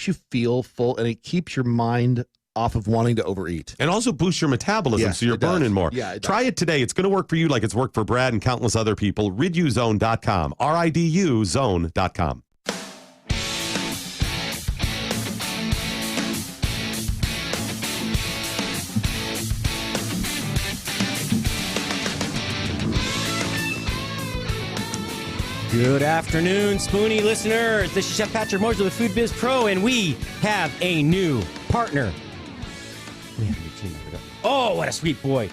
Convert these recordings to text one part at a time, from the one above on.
makes you feel full, and it keeps your mind off of wanting to overeat. And also boosts your metabolism, Yes, so you're it does. burning more. Yeah, Try it today. It's going to work for you like it's worked for Brad and countless other people. RidUZone.com. RIDU Zone.com. Good afternoon, Spoony listeners. This is Chef Patrick Mosher with Food Biz Pro, and we have a new partner. Oh, what a sweet boy.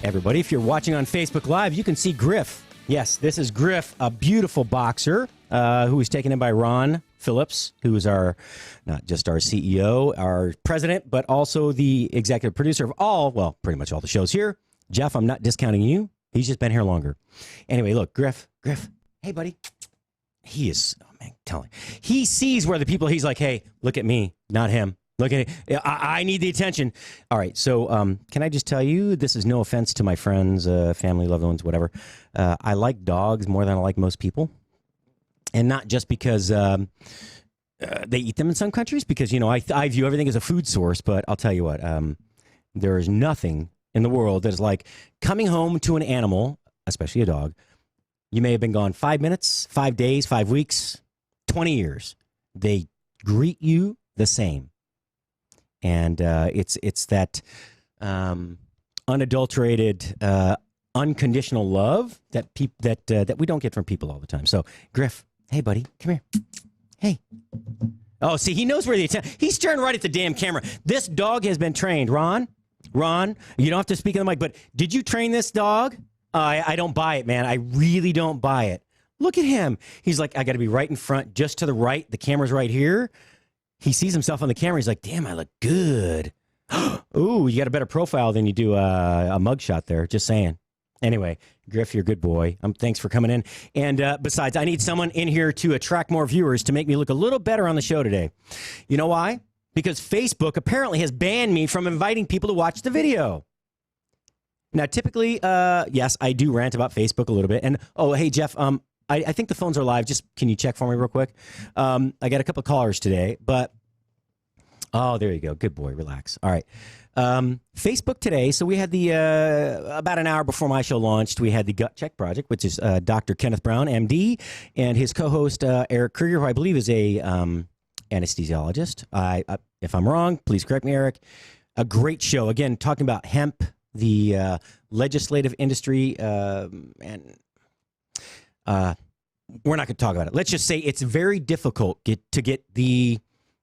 Everybody, if you're watching on Facebook Live, you can see Griff. Yes, this is Griff, a beautiful boxer who was taken in by Ron Phillips, who is not just our CEO, our president, but also the executive producer of pretty much all the shows here. Jeff, I'm not discounting you. He's just been here longer. Anyway, look, Griff. Hey, buddy. He is, he sees where the people, he's like, hey, look at me, not him. Look at it. I need the attention. All right. So can I just tell you, this is no offense to my friends, family, loved ones, whatever. I like dogs more than I like most people. And not just because they eat them in some countries, because, I view everything as a food source. But I'll tell you what, there is nothing in the world that is like coming home to an animal, especially a dog. You may have been gone 5 minutes, 5 days, 5 weeks, 20 years. They greet you the same. And it's that unadulterated, unconditional love that that we don't get from people all the time. So, Griff, hey, buddy, come here. Hey. Oh, see, he knows where the attention. He's staring right at the damn camera. This dog has been trained. Ron, you don't have to speak in the mic, but did you train this dog? I don't buy it, man. I really don't buy it. Look at him. He's like, I got to be right in front, just to the right. The camera's right here. He sees himself on the camera. He's like, damn, I look good. Ooh, you got a better profile than you do a mugshot there. Just saying. Anyway, Griff, you're a good boy. Thanks for coming in. And besides, I need someone in here to attract more viewers to make me look a little better on the show today. You know why? Because Facebook apparently has banned me from inviting people to watch the video. Now, typically, yes, I do rant about Facebook a little bit. And, oh, hey, Jeff, I think the phones are live. Just can you check for me real quick? I got a couple of callers today, but, oh, there you go. Good boy. Relax. All right. Facebook today. So we had the, about an hour before my show launched, we had the Gut Check Project, which is Dr. Kenneth Brown, MD, and his co-host, Eric Krieger, who I believe is a anesthesiologist. If I'm wrong, please correct me, Eric. A great show. Again, talking about hemp, the legislative industry, and we're not going to talk about it. Let's just say it's very difficult to get the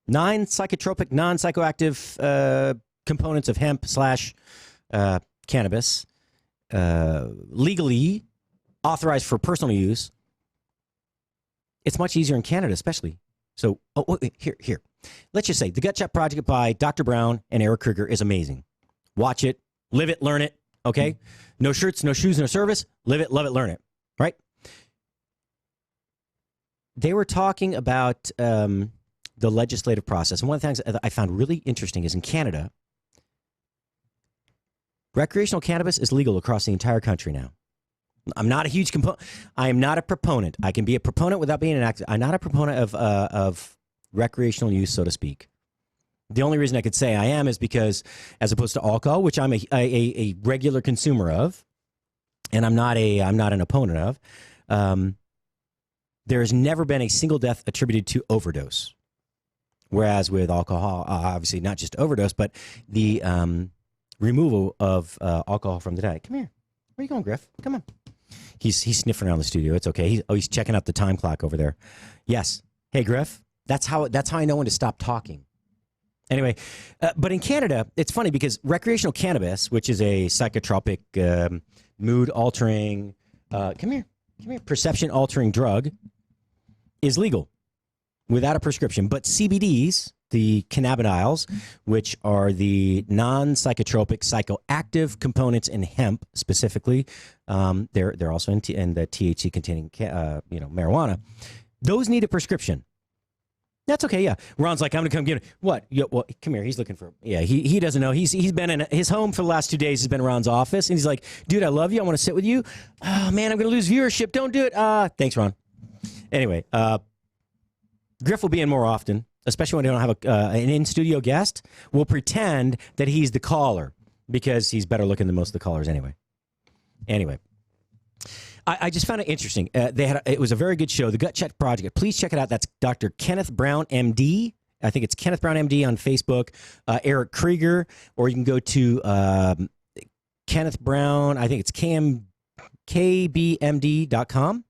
non-psychotropic, non-psychoactive components of hemp / cannabis legally authorized for personal use. It's much easier in Canada, especially. So, here. Let's just say the Gut Check Project by Dr. Brown and Eric Krieger is amazing. Watch it. Live it, learn it, okay? No shirts, no shoes, no service. Live it, love it, learn it, right? They were talking about the legislative process. And one of the things that I found really interesting is in Canada, recreational cannabis is legal across the entire country now. I'm not a huge component. I am not a proponent. I can be a proponent without being an activist. I'm not a proponent of recreational use, so to speak. The only reason I could say I am is because, as opposed to alcohol, which I'm a regular consumer of, and I'm not an opponent of, there has never been a single death attributed to overdose. Whereas with alcohol, obviously not just overdose, but the removal of alcohol from the diet. Come here. Where are you going, Griff? Come on. He's sniffing around the studio. It's okay. He's checking out the time clock over there. Yes. Hey, Griff. That's how I know when to stop talking. Anyway, but in Canada, it's funny because recreational cannabis, which is a psychotropic, mood-altering, come here, perception-altering drug, is legal without a prescription. But CBDs, the cannabinoids, which are the non-psychotropic, psychoactive components in hemp specifically, they're also in the THC-containing, marijuana. Those need a prescription. That's okay, yeah. Ron's like, I'm going to come get it. What? Yeah, well, come here. He's looking for... Yeah, he doesn't know. He's been in... His home for the last 2 days has been Ron's office. And he's like, dude, I love you. I want to sit with you. Oh, man, I'm going to lose viewership. Don't do it. Thanks, Ron. Anyway, Griff will be in more often. especially when they don't have an in-studio guest, will pretend that he's the caller because he's better looking than most of the callers anyway. Anyway, I just found it interesting. It was a very good show, The Gut Check Project. Please check it out. That's Dr. Kenneth Brown, MD. I think it's Kenneth Brown, MD on Facebook. Eric Krieger, or you can go to Kenneth Brown. I think it's kbmd.com.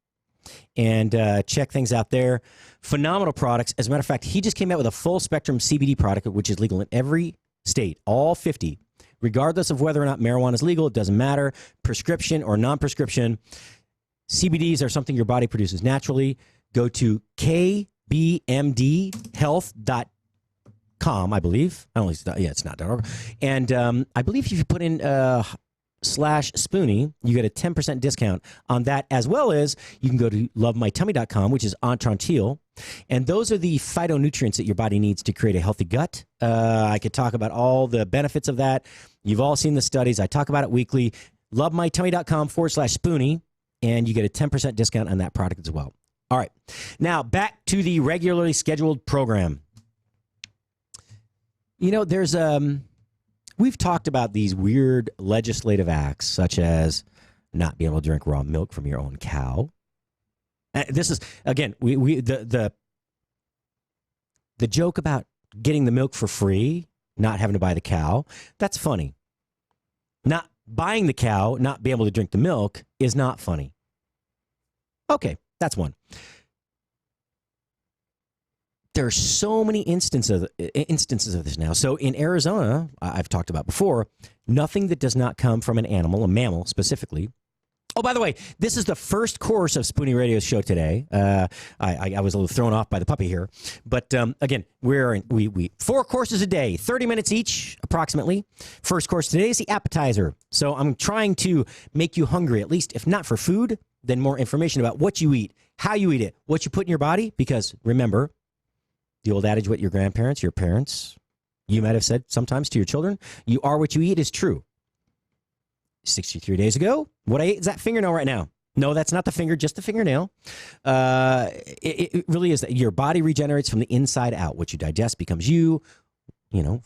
And check things out there. Phenomenal products. As a matter of fact, he just came out with a full spectrum CBD product, which is legal in every state, all 50. Regardless of whether or not marijuana is legal, it doesn't matter. Prescription or non-prescription. CBDs are something your body produces naturally. Go to kbmdhealth.com, I believe. I don't know, it's not .org. And I believe if you put in /Spoony, you get a 10% discount on that, as well as you can go to lovemytummy.com, which is Entrantil. And those are the phytonutrients that your body needs to create a healthy gut. I could talk about all the benefits of that. You've all seen the studies. I talk about it weekly. Lovemytummy.com /Spoony, and you get a 10% discount on that product as well. All right. Now, back to the regularly scheduled program. You know, we've talked about these weird legislative acts, such as not being able to drink raw milk from your own cow. This is, again, the joke about getting the milk for free, not having to buy the cow. That's funny. Not buying the cow, not being able to drink the milk is not funny. Okay, that's one. There are so many instances of this now. So in Arizona, I've talked about before, nothing that does not come from an animal, a mammal specifically. Oh, by the way, this is the first course of Spoony Radio's show today. I was a little thrown off by the puppy here. But again, we 4 courses a day, 30 minutes each, approximately. First course today is the appetizer. So I'm trying to make you hungry, at least if not for food, then more information about what you eat, how you eat it, what you put in your body. Because remember, the old adage, what your grandparents, your parents, you might have said sometimes to your children, you are what you eat is true. 63 days ago, what I ate is that fingernail right now. No, that's not the finger, just the fingernail. It really is that your body regenerates from the inside out. What you digest becomes you. You know,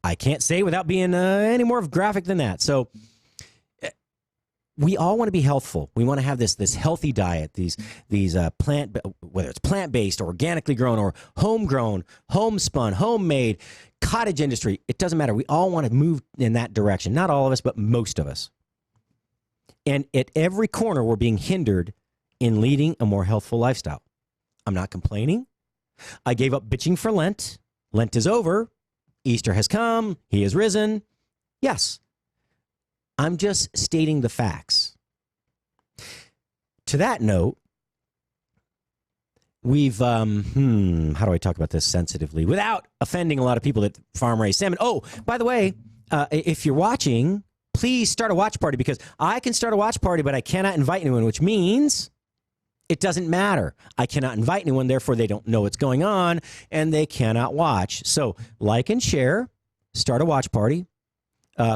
I can't say without being any more graphic than that. So we all want to be healthful. We want to have this healthy diet, these plant, whether it's plant-based, organically grown, or homegrown, homespun, homemade, cottage industry. It doesn't matter. We all want to move in that direction. Not all of us, but most of us. And at every corner, we're being hindered in leading a more healthful lifestyle. I'm not complaining. I gave up bitching for Lent. Lent is over. Easter has come. He has risen. Yes. I'm just stating the facts. To that note, we've, how do I talk about this sensitively without offending a lot of people that farm raised salmon? Oh, by the way, if you're watching, please start a watch party, because I can start a watch party, but I cannot invite anyone, which means it doesn't matter. I cannot invite anyone, therefore they don't know what's going on, and they cannot watch. So like and share, start a watch party.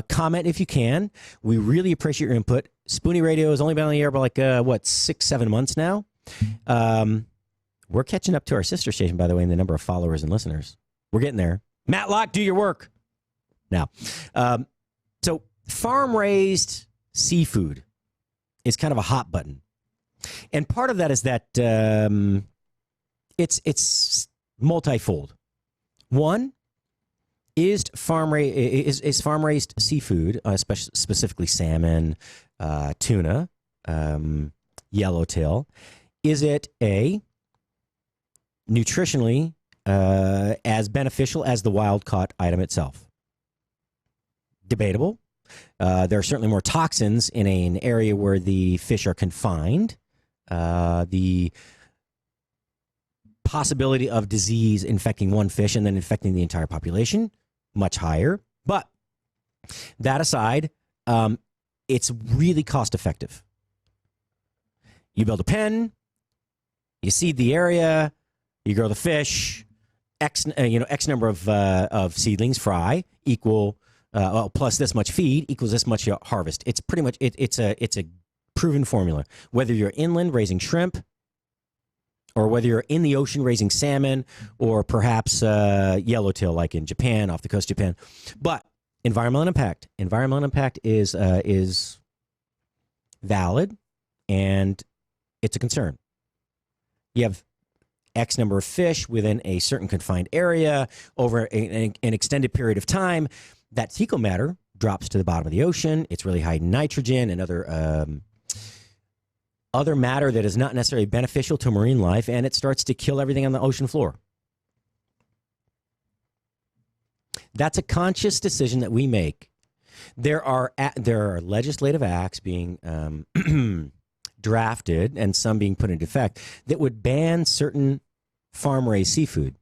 Comment if you can. We really appreciate your input. Spoony Radio has only been on the air for 6-7 months now. We're catching up to our sister station, by the way, in the number of followers and listeners. We're getting there. Matlock, do your work. Now, so farm-raised seafood is kind of a hot button. And part of that is that it's multifold. One, is farm-raised seafood, specifically salmon, tuna, yellowtail, is it A, nutritionally as beneficial as the wild-caught item itself? Debatable. There are certainly more toxins in an area where the fish are confined. The possibility of disease infecting one fish and then infecting the entire population, much higher. But that aside, it's really cost effective. You build a pen, you seed the area, you grow the fish, X number of seedlings, fry, equal plus this much feed equals this much harvest. It's pretty much it's a proven formula. Whether you're inland raising shrimp, or whether you're in the ocean raising salmon, or perhaps yellowtail, like in Japan, off the coast of Japan. But environmental impact is valid, and it's a concern. You have X number of fish within a certain confined area over an extended period of time. That fecal matter drops to the bottom of the ocean. It's really high in nitrogen and other matter that is not necessarily beneficial to marine life, and it starts to kill everything on the ocean floor. That's a conscious decision that we make. There are legislative acts being drafted and some being put into effect that would ban certain farm-raised seafood.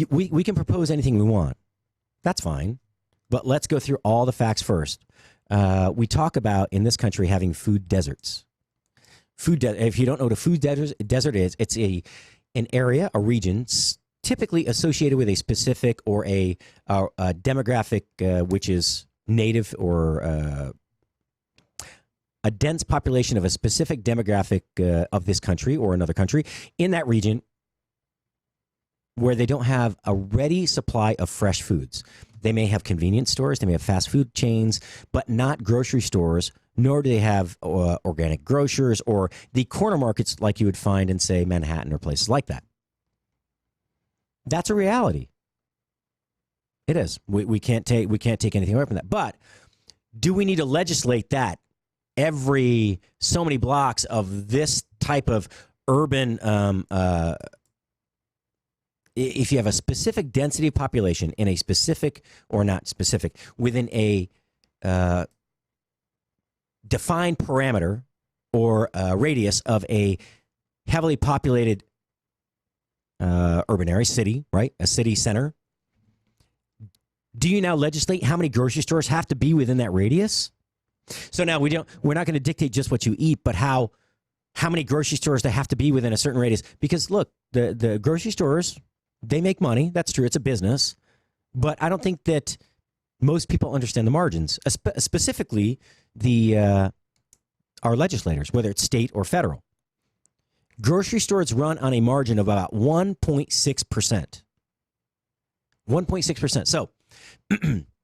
We can propose anything we want. That's fine. But let's go through all the facts first. We talk about, in this country, having food deserts. If you don't know what a food desert is, it's an area, a region, typically associated with a specific or a demographic which is native, or a dense population of a specific demographic of this country or another country in that region, where they don't have a ready supply of fresh foods. They may have convenience stores, they may have fast food chains, but not grocery stores, nor do they have organic grocers or the corner markets like you would find in, say, Manhattan or places like that. That's a reality. It is. We can't take anything away from that. But do we need to legislate that every so many blocks of this type of urban, if you have a specific density of population in a specific, or not specific, within a defined parameter or radius of a heavily populated urban area, city, right? A city center. Do you now legislate how many grocery stores have to be within that radius? So now we're not going to dictate just what you eat, but how many grocery stores there have to be within a certain radius. Because look, the grocery stores, they make money. That's true. It's a business. But I don't think that most people understand the margins, specifically our legislators, whether it's state or federal. Grocery stores run on a margin of about 1.6%. 1.6%. So,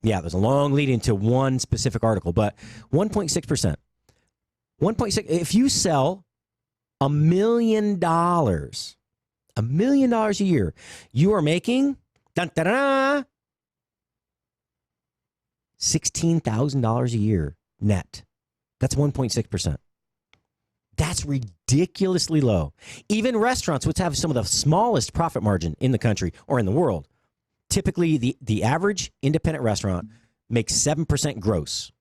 yeah, there's a long lead into one specific article, but 1.6%. 1.6. If you sell $1 million a year, you are making $16,000 a year net. That's 1.6%. That's ridiculously low. Even restaurants, which have some of the smallest profit margin in the country or in the world, typically the average independent restaurant makes 7% gross,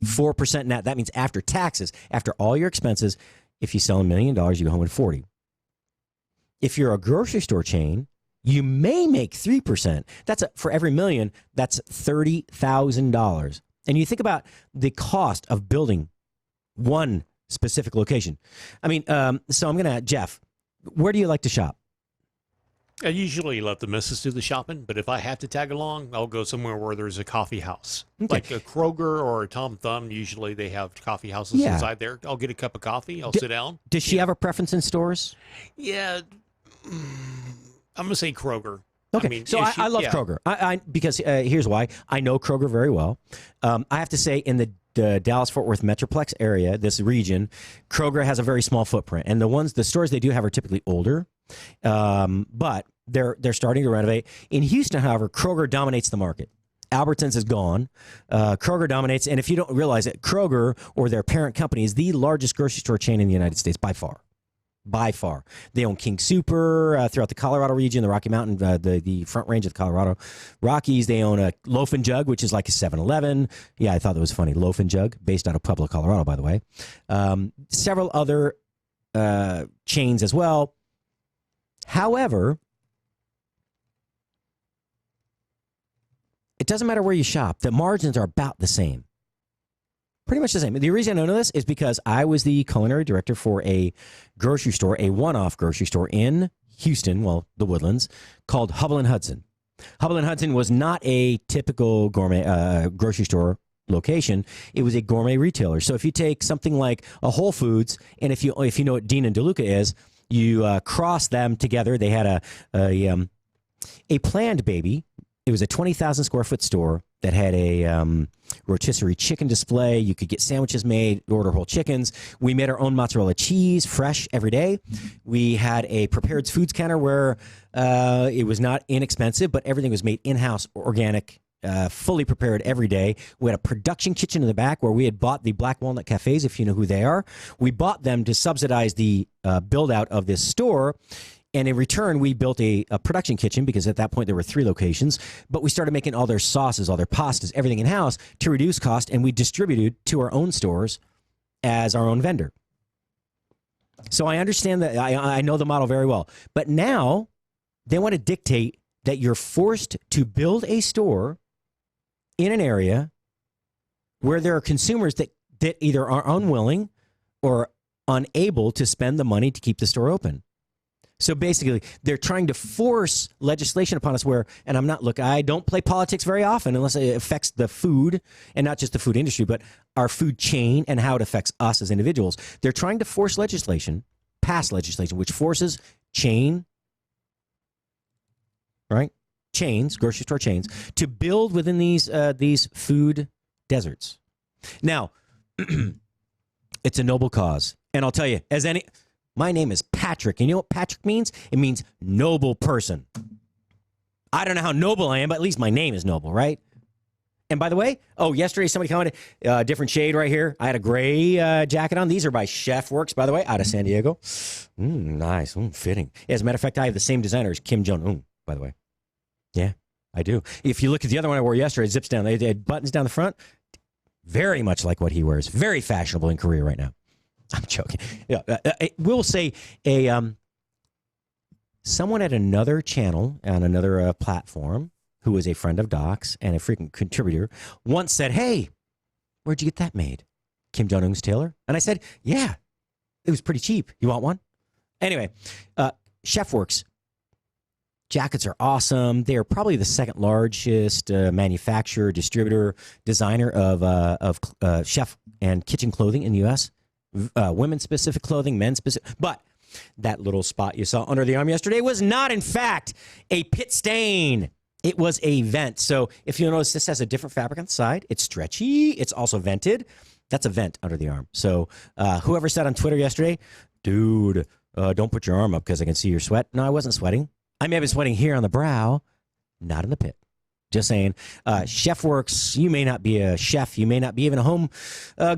4% net. That means after taxes, after all your expenses, if you sell $1 million, you go home with 40. If you're a grocery store chain, you may make 3%. That's for every million, that's $30,000. And you think about the cost of building one specific location. I mean, so I'm going to, Jeff, where do you like to shop? I usually let the missus do the shopping, but if I have to tag along, I'll go somewhere where there's a coffee house. Okay. Like a Kroger or a Tom Thumb, usually they have coffee houses inside there. I'll get a cup of coffee. I'll sit down. Does she have a preference in stores? Yeah. I'm going to say Kroger. Okay, I mean, so I love Kroger. Because here's why. I know Kroger very well. I have to say, in the Dallas-Fort Worth Metroplex area, this region, Kroger has a very small footprint. And the stores they do have are typically older, but they're starting to renovate. In Houston, however, Kroger dominates the market. Albertsons is gone. Kroger dominates. And if you don't realize it, Kroger, or their parent company, is the largest grocery store chain in the United States by far. By far. They own King Super throughout the Colorado region, the Rocky Mountain, the Front Range of the Colorado Rockies. They own a Loaf and Jug, which is like a 7-Eleven. Yeah, I thought that was funny. Loaf and Jug, based out of Pueblo, Colorado, by the way. Several other chains as well. However, it doesn't matter where you shop. The margins are about the same. Pretty much the same. The reason I know this is because I was the culinary director for a grocery store, a one-off grocery store in Houston, well, the Woodlands, called Hubble & Hudson. Hubble & Hudson was not a typical gourmet grocery store location. It was a gourmet retailer. So if you take something like a Whole Foods, and if you know what Dean and DeLuca is, you cross them together. They had a planned baby. It was a 20,000 square foot store that had a rotisserie chicken display. You could get sandwiches made, order whole chickens. We made our own mozzarella cheese, fresh every day. We had a prepared foods counter where it was not inexpensive, but everything was made in-house, organic, fully prepared every day. We had a production kitchen in the back where we had bought the Black Walnut Cafes, if you know who they are. We bought them to subsidize the build-out of this store. And in return, we built a production kitchen because at that point there were 3 locations. But we started making all their sauces, all their pastas, everything in-house to reduce cost. And we distributed to our own stores as our own vendor. So I understand that. I know the model very well. But now they want to dictate that you're forced to build a store in an area where there are consumers that either are unwilling or unable to spend the money to keep the store open. So basically, they're trying to force legislation upon us where, and I don't play politics very often unless it affects the food, and not just the food industry, but our food chain and how it affects us as individuals. They're trying to force legislation, pass legislation, which forces chains, grocery store chains, to build within these food deserts. Now, it's a noble cause. And I'll tell you, my name is Patrick. And you know what Patrick means? It means noble person. I don't know how noble I am, but at least my name is noble, right? And by the way, yesterday somebody commented, different shade right here. I had a gray jacket on. These are by Chef Works, by the way, out of San Diego. Nice. Fitting. As a matter of fact, I have the same designer as Kim Jong-un, by the way. Yeah, I do. If you look at the other one I wore yesterday, it zips down. They had buttons down the front. Very much like what he wears. Very fashionable in Korea right now. I'm joking. Yeah, we'll say someone at another channel on another platform who is a friend of Doc's and a frequent contributor once said, "Hey, where'd you get that made? Kim Jong-un's tailor?" And I said, "Yeah, it was pretty cheap. You want one?" Anyway, Chef Works. Jackets are awesome. They are probably the second largest manufacturer, distributor, designer of chef and kitchen clothing in the U.S. Women's specific clothing, men's specific. But that little spot you saw under the arm yesterday was not, in fact, a pit stain. It was a vent. So if you notice, this has a different fabric on the side. It's stretchy. It's also vented. That's a vent under the arm. So whoever said on Twitter yesterday, dude, don't put your arm up because I can see your sweat. No, I wasn't sweating. I may have been sweating here on the brow, not in the pit. Just saying. Chef Works, you may not be a chef. You may not be even a home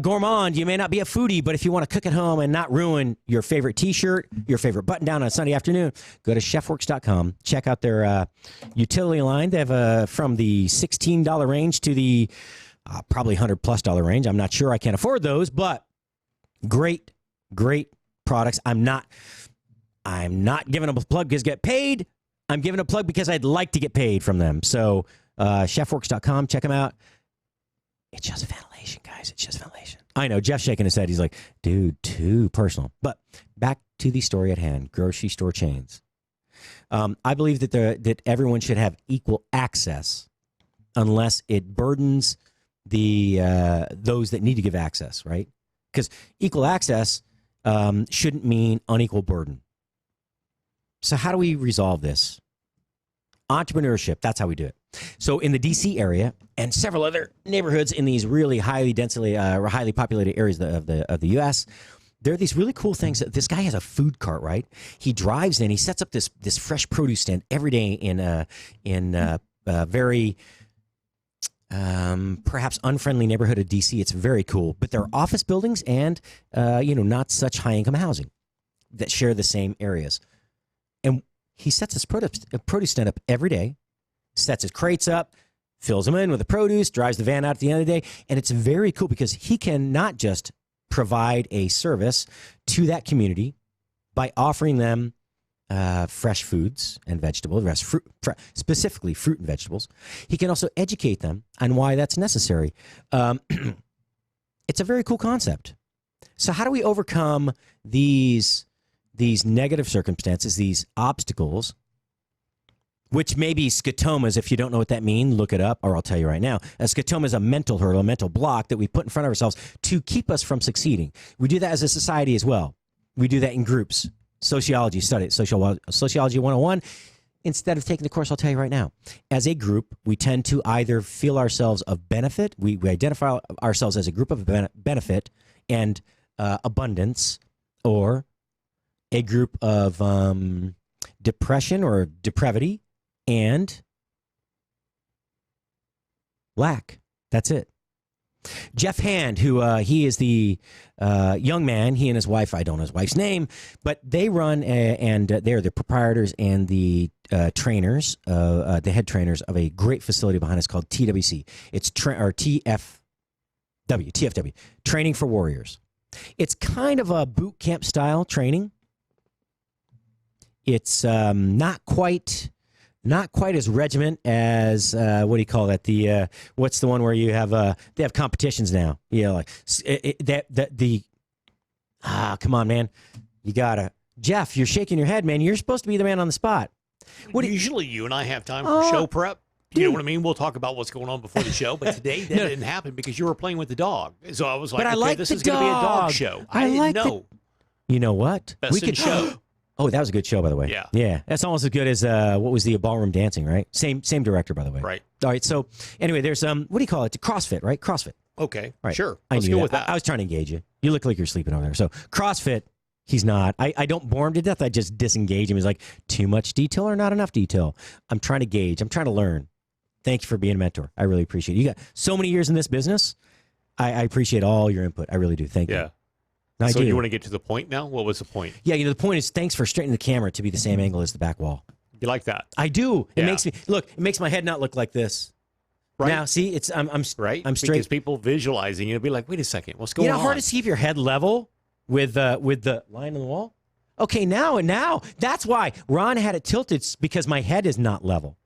gourmand. You may not be a foodie. But if you want to cook at home and not ruin your favorite T-shirt, your favorite button-down on a Sunday afternoon, go to chefworks.com. Check out their utility line. They have from the $16 range to the probably $100+ range. I'm not sure. I can't afford those. But great, great products. I'm not giving them a plug because get paid. I'm giving a plug because I'd like to get paid from them. So chefworks.com, check them out. It's just ventilation, guys. It's just ventilation. I know. Jeff's shaking his head. He's like, dude, too personal. But back to the story at hand, grocery store chains. I believe that everyone should have equal access unless it burdens those that need to give access, right? Because equal access shouldn't mean unequal burden. So how do we resolve this? Entrepreneurship, that's how we do it. So in the D.C. area and several other neighborhoods in these really highly populated areas of the U.S., there are these really cool things. This guy has a food cart, right? He drives in, he sets up this fresh produce stand every day in a very perhaps unfriendly neighborhood of D.C. It's very cool. But there are office buildings and not such high-income housing that share the same areas. And he sets his produce stand up every day, sets his crates up, fills them in with the produce, drives the van out at the end of the day. And it's very cool because he can not just provide a service to that community by offering them fresh foods and vegetables, specifically fruit and vegetables. He can also educate them on why that's necessary. It's a very cool concept. So how do we overcome these negative circumstances, these obstacles, which may be scotomas. If you don't know what that means, look it up, or I'll tell you right now. A scotoma is a mental hurdle, a mental block that we put in front of ourselves to keep us from succeeding. We do that as a society as well. We do that in groups. Sociology, study Sociology 101. Instead of taking the course, I'll tell you right now, as a group, we tend to either feel ourselves of benefit, we identify ourselves as a group of benefit and abundance, or a group of depression or depravity and lack. That's it. Jeff Hand, who he is the young man, he and his wife, I don't know his wife's name, but they run and they're the proprietors and the trainers, the head trainers of a great facility behind us called TWC. It's TFW, Training for Warriors. It's kind of a boot camp style training. It's not quite as regiment as what do you call that? The what's the one where you have they have competitions now? Yeah, like come on, man, you gotta. Jeff, you're shaking your head, man. You're supposed to be the man on the spot. Usually you and I have time for show prep. You know what I mean? We'll talk about what's going on before the show, but today that didn't happen because you were playing with the dog. So I was like, okay, this is going to be a dog show. I didn't know. You know what? Best in show. Oh, that was a good show, by the way. Yeah. Yeah. That's almost as good as what was the Ballroom Dancing, right? Same director, by the way. Right. All right. So anyway, there's what do you call it? CrossFit, right? CrossFit. Okay. Right. Sure. Let's go with that. I was trying to engage you. You look like you're sleeping over there. So CrossFit, he's not. I don't bore him to death. I just disengage him. He's like, too much detail or not enough detail? I'm trying to gauge. I'm trying to learn. Thank you for being a mentor. I really appreciate it. You got so many years in this business. I appreciate all your input. I really do. Thank you. Yeah. So you want to get to the point now? What was the point? Yeah, the point is thanks for straightening the camera to be the same angle as the back wall. You like that? I do. It makes me look. It makes my head not look like this. Right. Now, see, it's I'm right. I'm straight. Because people visualizing it'll be like, wait a second, what's going on? You know how hard it is to keep your head level with the line on the wall? Okay, now that's why Ron had it tilted because my head is not level.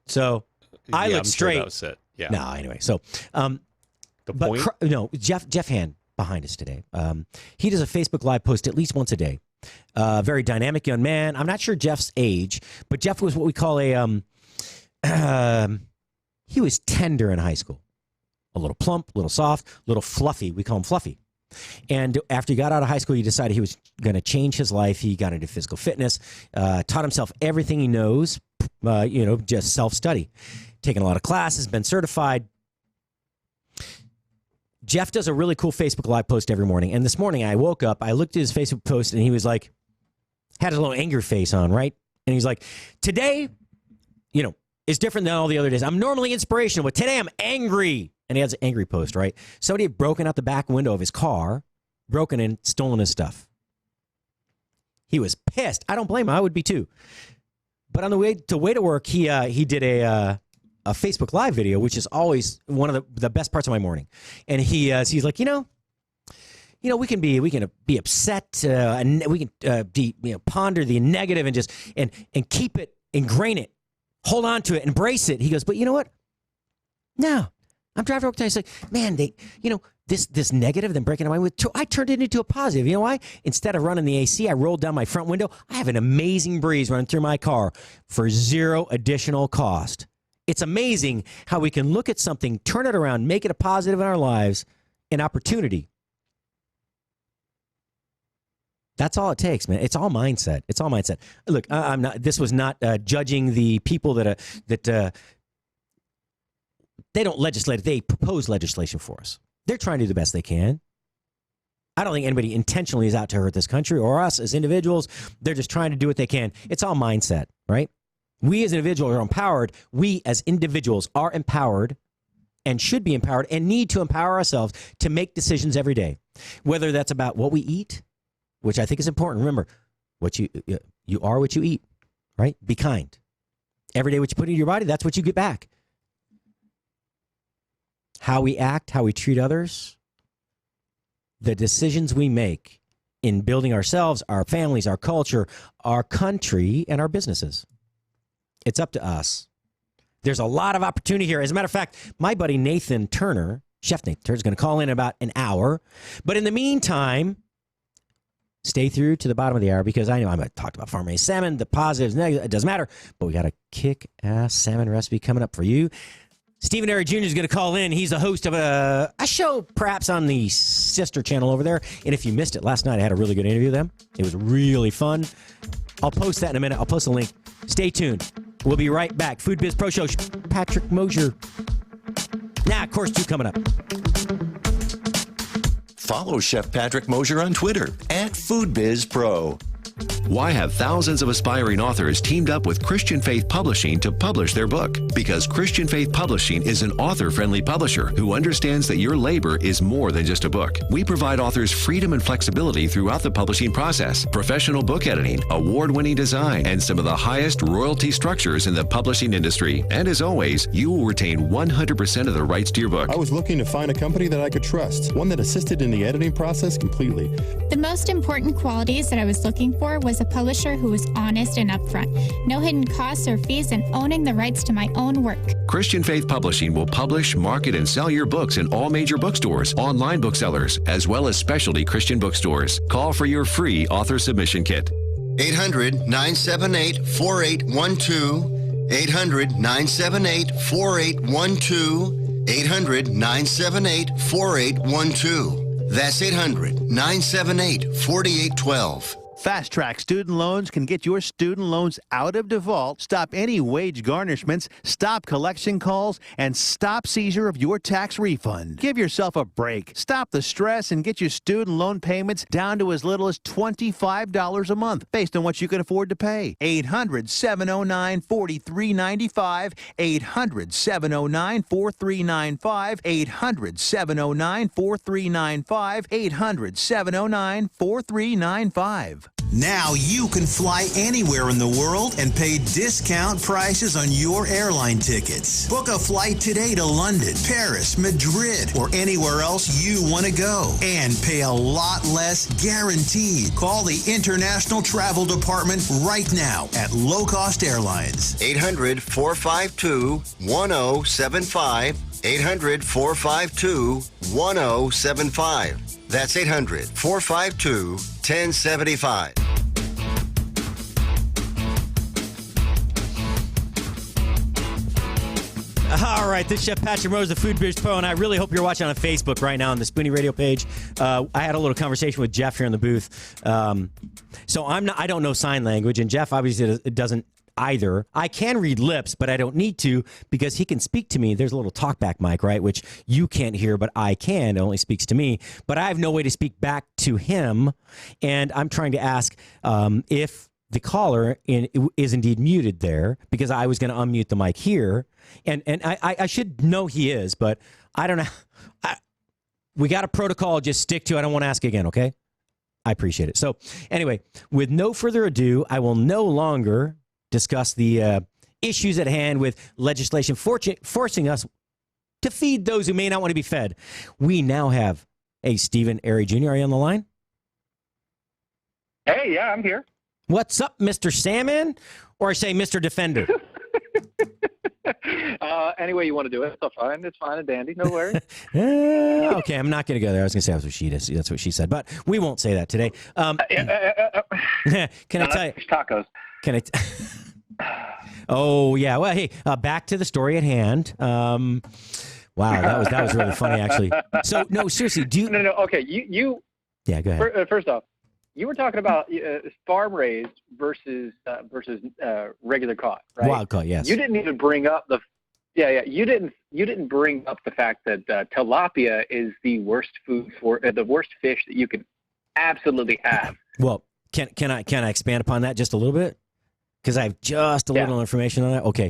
So I look straight. Sure that was it. Yeah. No, anyway. So the point. Jeff Hand behind us today. He does a Facebook Live post at least once a day. Very dynamic young man. I'm not sure Jeff's age, but Jeff was what we call a he was tender in high school. A little plump, a little soft, a little fluffy. We call him Fluffy. And after he got out of high school, he decided he was going to change his life. He got into physical fitness, taught himself everything he knows, just self-study. Taken a lot of classes, been certified. Jeff does a really cool Facebook Live post every morning. And this morning I woke up, I looked at his Facebook post, and he was like, had a little angry face on, right? And he's like, today, is different than all the other days. I'm normally inspirational, but today I'm angry. And he has an angry post, right? Somebody had broken out the back window of his car, broken in, stolen his stuff. He was pissed. I don't blame him. I would be too. But on the way to work, he did a Facebook Live video, which is always one of the best parts of my morning. And he's like, we can be upset, and we can ponder the negative and just and keep it, ingrain it, hold on to it, embrace it. He goes, but you know what? No, I'm driving over there. He's like, man, this negative, then breaking away with, I turned it into a positive. You know why? Instead of running the AC, I rolled down my front window. I have an amazing breeze running through my car for zero additional cost. It's amazing how we can look at something, turn it around, make it a positive in our lives, an opportunity. That's all it takes, man. It's all mindset. It's all mindset. Look, I'm not. This was not judging the people that they don't legislate. They propose legislation for us. They're trying to do the best they can. I don't think anybody intentionally is out to hurt this country or us as individuals. They're just trying to do what they can. It's all mindset, right? We as individuals are empowered. We as individuals are empowered and should be empowered and need to empower ourselves to make decisions every day, whether that's about what we eat, which I think is important. Remember, what you are what you eat, right? Be kind. Every day what you put into your body, that's what you get back. How we act, how we treat others, the decisions we make in building ourselves, our families, our culture, our country, and our businesses. It's up to us. There's a lot of opportunity here. As a matter of fact, my buddy Nathan Turner, Chef Nathan Turner, is going to call in about an hour. But in the meantime, Stay through to the bottom of the hour because I know I'm going to talk about farm-raised salmon, the positives, negatives, it doesn't matter. But we got a kick-ass salmon recipe coming up for you. Stephen Airy Jr. is going to call in. He's a host of a show perhaps on the sister channel over there. And if you missed it last night, I had a really good interview with them. It was really fun. I'll post that in a minute. I'll post a link. Stay tuned. We'll be right back. Food Biz Pro Show. Patrick Mosher. Now, course 2 coming up. Follow Chef Patrick Mosher on Twitter @FoodBizPro. Why have thousands of aspiring authors teamed up with Christian Faith Publishing to publish their book? Because Christian Faith Publishing is an author-friendly publisher who understands that your labor is more than just a book. We provide authors freedom and flexibility throughout the publishing process, professional book editing, award-winning design, and some of the highest royalty structures in the publishing industry. And as always, you will retain 100% of the rights to your book. I was looking to find a company that I could trust, one that assisted in the editing process completely. The most important qualities that I was looking for was a publisher who was honest and upfront. No hidden costs or fees, and owning the rights to my own work. Christian Faith Publishing will publish, market, and sell your books in all major bookstores, online booksellers, as well as specialty Christian bookstores. Call for your free author submission kit. 800-978-4812. 800-978-4812. 800-978-4812. That's 800-978-4812. Fast Track Student Loans can get your student loans out of default, stop any wage garnishments, stop collection calls, and stop seizure of your tax refund. Give yourself a break. Stop the stress and get your student loan payments down to as little as $25 a month based on what you can afford to pay. 800-709-4395. 800-709-4395. 800-709-4395. 800-709-4395. Now you can fly anywhere in the world and pay discount prices on your airline tickets. Book a flight today to London, Paris, Madrid, or anywhere else you want to go and pay a lot less guaranteed. Call the International Travel Department right now at Low Cost Airlines. 800-452-1075. 800-452-1075. That's 800-452-1075. All right, this is Chef Patrick Mosher, the Food Biz Pro, and I really hope you're watching on Facebook right now on the Spoony radio page. I had a little conversation with Jeff here in the booth. So I don't know sign language, and Jeff obviously doesn't either. I can read lips, but I don't need to because he can speak to me. There's a little talkback mic, right, which you can't hear, but I can. It only speaks to me. But I have no way to speak back to him, and I'm trying to ask if the caller is indeed muted there because I was going to unmute the mic here, and I should know he is, but I don't know. We got a protocol. Just stick to it. I don't want to ask again, okay? I appreciate it. So anyway, with no further ado, I will no longer discuss the issues at hand with legislation forcing us to feed those who may not want to be fed. We now have Stephen Airy Jr. Are you on the line? Hey, yeah, I'm here. What's up, Mr. Salmon? Or I say Mr. Defender? Any way you want to do it, it's fine. It's fine and dandy. No worries. Okay, I'm not going to go there. I was going to say that's what she said, but we won't say that today. Can I tell you? Tacos. Can I? Oh yeah. Well, hey, back to the story at hand. Wow, that was really funny, actually. So no, seriously, do you? No. Okay, you. Yeah, go ahead. First off, you were talking about farm raised versus regular caught, right? Wild caught, yes. You didn't even bring up the. Yeah. You didn't bring up the fact that tilapia is the worst food for the worst fish that you can absolutely have. Well, can I expand upon that just a little bit? Because I have just a little information on that. Okay.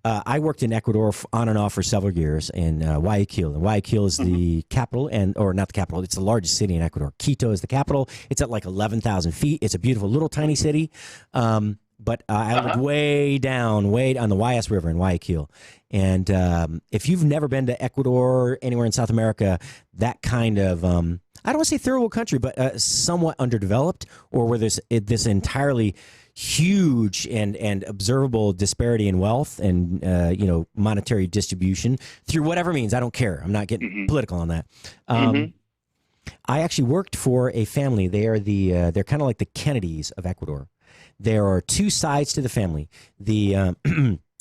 I worked in Ecuador on and off for several years in Guayaquil. And Guayaquil is the capital, or not the capital, it's the largest city in Ecuador. Quito is the capital. It's at like 11,000 feet. It's a beautiful little tiny city. But I lived way down on the Guayas River in Guayaquil. And if you've never been to Ecuador, anywhere in South America, that kind of, I don't want to say third world country, but somewhat underdeveloped, or where there's this entirely huge and observable disparity in wealth and monetary distribution through whatever means. I don't care. I'm not getting political on that. I actually worked for a family. They are they're kind of like the Kennedys of Ecuador. There are two sides to the family. The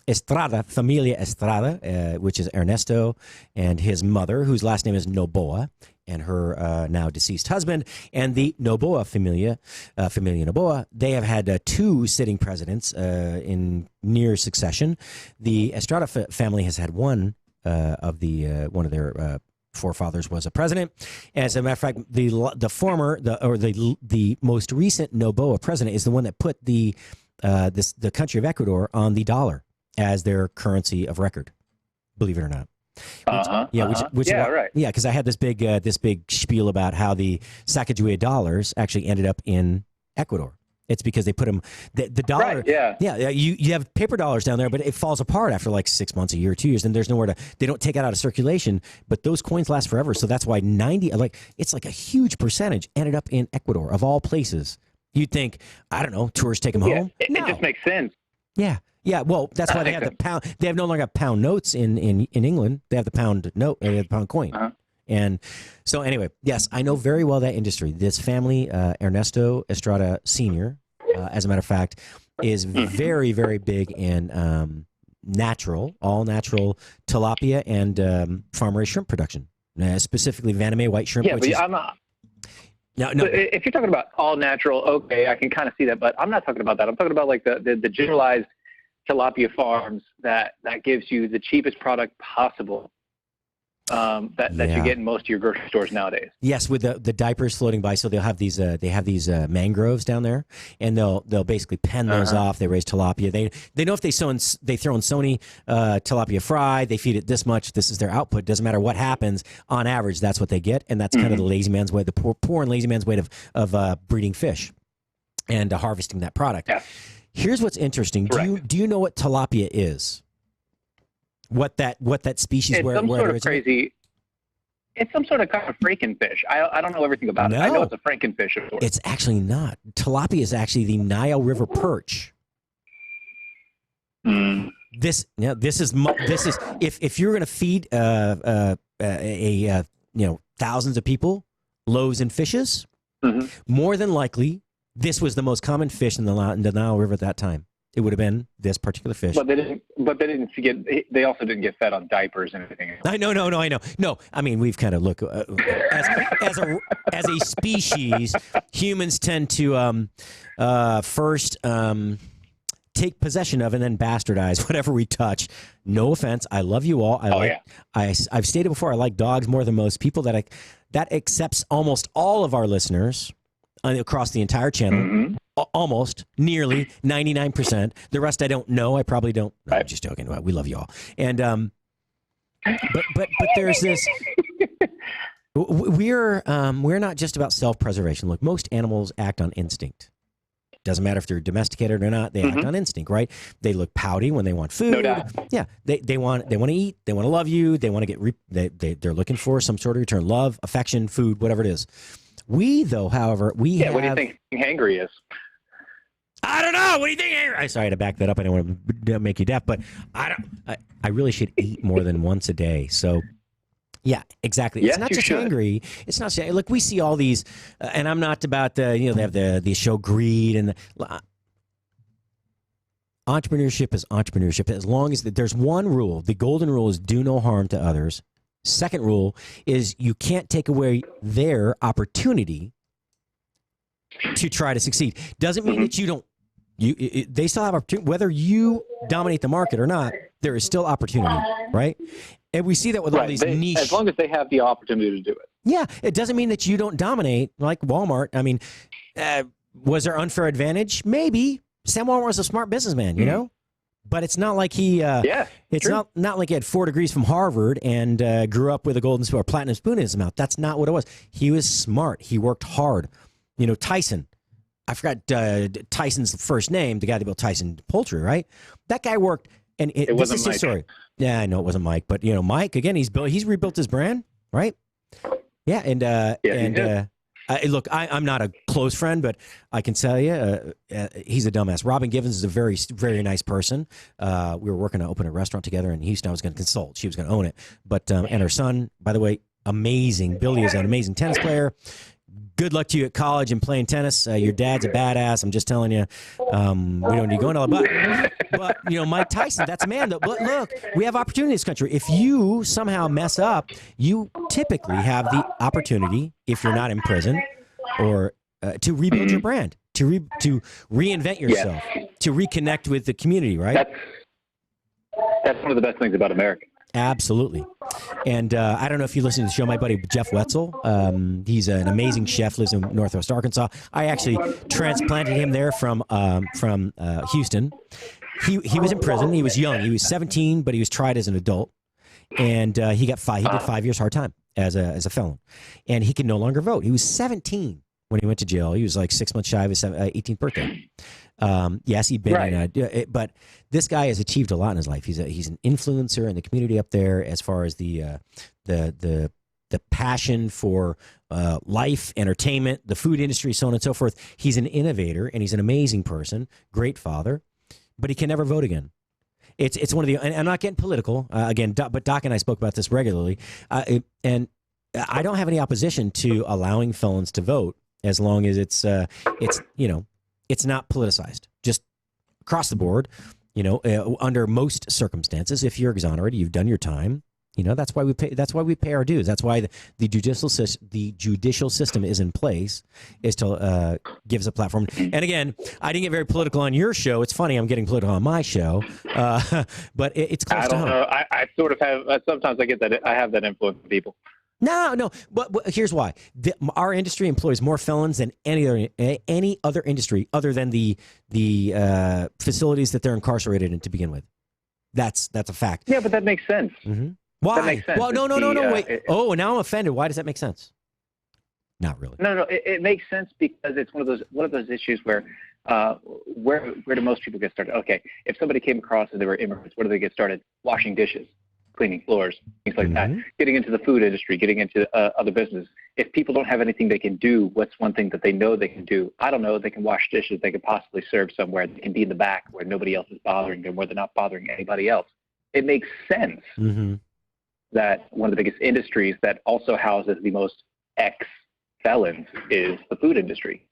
Estrada, Familia Estrada, which is Ernesto and his mother, whose last name is Noboa, and her now deceased husband, and the Noboa Familia Noboa. They have had two sitting presidents in near succession. The Estrada family has had one of their forefathers was a president. As a matter of fact, the most recent Noboa president is the one that put the country of Ecuador on the dollar as their currency of record. Believe it or not. Right. Yeah, because I had this big spiel about how the Sacagawea dollars actually ended up in Ecuador. It's because they put them the dollar. Right, yeah. You have paper dollars down there, but it falls apart after like 6 months, a year, 2 years, and there's nowhere to. They don't take it out of circulation, but those coins last forever. So that's why it's like a huge percentage ended up in Ecuador of all places. You'd think, I don't know, tourists take them home. It just makes sense. Yeah. Yeah, well, that's why they have the pound. They have no longer pound notes in England. They have the pound note. They have the pound coin. Uh-huh. And so anyway, yes, I know very well that industry. This family, Ernesto Estrada Sr., as a matter of fact, is very, very big in all natural tilapia and farm-raised shrimp production, specifically Vaname white shrimp. Yeah, but I'm not. No. So if you're talking about all natural, okay, I can kind of see that, but I'm not talking about that. I'm talking about like the generalized tilapia farms that gives you the cheapest product possible that you get in most of your grocery stores nowadays. Yes, with the diapers floating by, so they'll have these mangroves down there, and they'll basically pen those off. They raise tilapia. They know if they throw in Sony tilapia fry, they feed it this much. This is their output. Doesn't matter what happens. On average, that's what they get, and that's kind of the lazy man's way, the poor and lazy man's way of breeding fish and harvesting that product. Yeah. Here's what's interesting. Correct. Do you know what tilapia is? What that species? It's some sort of crazy. It's some sort of kind of Frankenfish. I don't know everything about it. I know it's a Frankenfish, of course. It's actually not. Tilapia is actually the Nile River perch. This is if you're going to feed thousands of people loaves and fishes, more than likely. This was the most common fish in the Nile River at that time. It would have been this particular fish. But they didn't get. They also didn't get fed on diapers and everything. I know. No, I mean we've kind of look as a species. Humans tend to first take possession of and then bastardize whatever we touch. No offense, I love you all. I've stated before I like dogs more than most people. That accepts almost all of our listeners. Across the entire channel, almost, nearly 99%. The rest I don't know. I probably don't. No, I'm just joking. We love you all. And but there's this. We're not just about self-preservation. Look, most animals act on instinct. Doesn't matter if they're domesticated or not. They act on instinct, right? They look pouty when they want food. No doubt. Yeah, they want to eat. They want to love you. They want to get. They're looking for some sort of return, love, affection, food, whatever it is. We, though, however, have... what do you think hangry is? I don't know. What do you think hangry? I'm sorry to back that up. I don't want to make you deaf, but I really should eat more than once a day. So, yeah, exactly. Yes, it's not just hangry. It's not. Look, we see all these, and I'm not about they have the show greed and entrepreneurship is entrepreneurship. As long as there's one rule, the golden rule is do no harm to others. Second rule is you can't take away their opportunity to try to succeed. Doesn't mean that you don't. They still have opportunity. Whether you dominate the market or not, there is still opportunity, right? And we see that with all these niche. As long as they have the opportunity to do it. Yeah, it doesn't mean that you don't dominate like Walmart. I mean, was there unfair advantage? Maybe. Sam Walmart was a smart businessman, you know? But it's not like he. It's not like he had 4 degrees from Harvard and grew up with a golden spoon or platinum spoon in his mouth. That's not what it was. He was smart. He worked hard. Tyson. I forgot Tyson's first name. The guy that built Tyson Poultry, right? That guy worked, and this is his story. Yeah, I know it wasn't Mike, but Mike again. He's rebuilt his brand, right? Yeah, look, I'm not a close friend, but I can tell you he's a dumbass. Robin Givens is a very, very nice person. We were working to open a restaurant together in Houston. I was going to consult. She was going to own it. But and her son, by the way, amazing. Billy is an amazing tennis player. Good luck to you at college and playing tennis. Your dad's a badass. I'm just telling you. We don't need to go into all that. But Mike Tyson, that's a man. But look, we have opportunity in this country. If you somehow mess up, you typically have the opportunity, if you're not in prison, or to rebuild your brand, to reinvent yourself, to reconnect with the community, right? That's one of the best things about America. Absolutely. And I don't know if you listen to the show, my buddy Jeff Wetzel. He's an amazing chef, lives in Northwest Arkansas. I actually transplanted him there from Houston. He was in prison. He was young. He was 17, but he was tried as an adult. And he did 5 years hard time as a felon. And he could no longer vote. He was 17 when he went to jail. He was like 6 months shy of his 18th birthday. Yes, he'd been in but this guy has achieved a lot in his life. He's an influencer in the community up there as far as the passion for life, entertainment, the food industry, so on and so forth. He's an innovator and he's an amazing person, great father, but he can never vote again. It's one of the, and I'm not getting political again, but Doc and I spoke about this regularly, and I don't have any opposition to allowing felons to vote as long as it's not politicized, just across the board, under most circumstances. If you're exonerated, you've done your time. That's why we pay. That's why we pay our dues. That's why the judicial system is in place, is to give us a platform. And again, I didn't get very political on your show. It's funny, I'm getting political on my show, but it's close to home. I don't know. I sort of have. Sometimes I get that. I have that influence on people. No. But here's why: our industry employs more felons than any other industry, other than the facilities that they're incarcerated in to begin with. That's a fact. Yeah, but that makes sense. Mm-hmm. Why? That makes sense. Well, no. Wait. Now I'm offended. Why does that make sense? Not really. No. It makes sense because it's one of those issues where do most people get started? Okay, if somebody came across and they were immigrants, where do they get started? Washing dishes, cleaning floors, things like that. Getting into the food industry, getting into other business. If people don't have anything they can do, what's one thing that they know they can do? I don't know. They can wash dishes. They can possibly serve somewhere. They can be in the back where nobody else is bothering them, where they're not bothering anybody else. It makes sense that one of the biggest industries that also houses the most ex-felons is the food industry.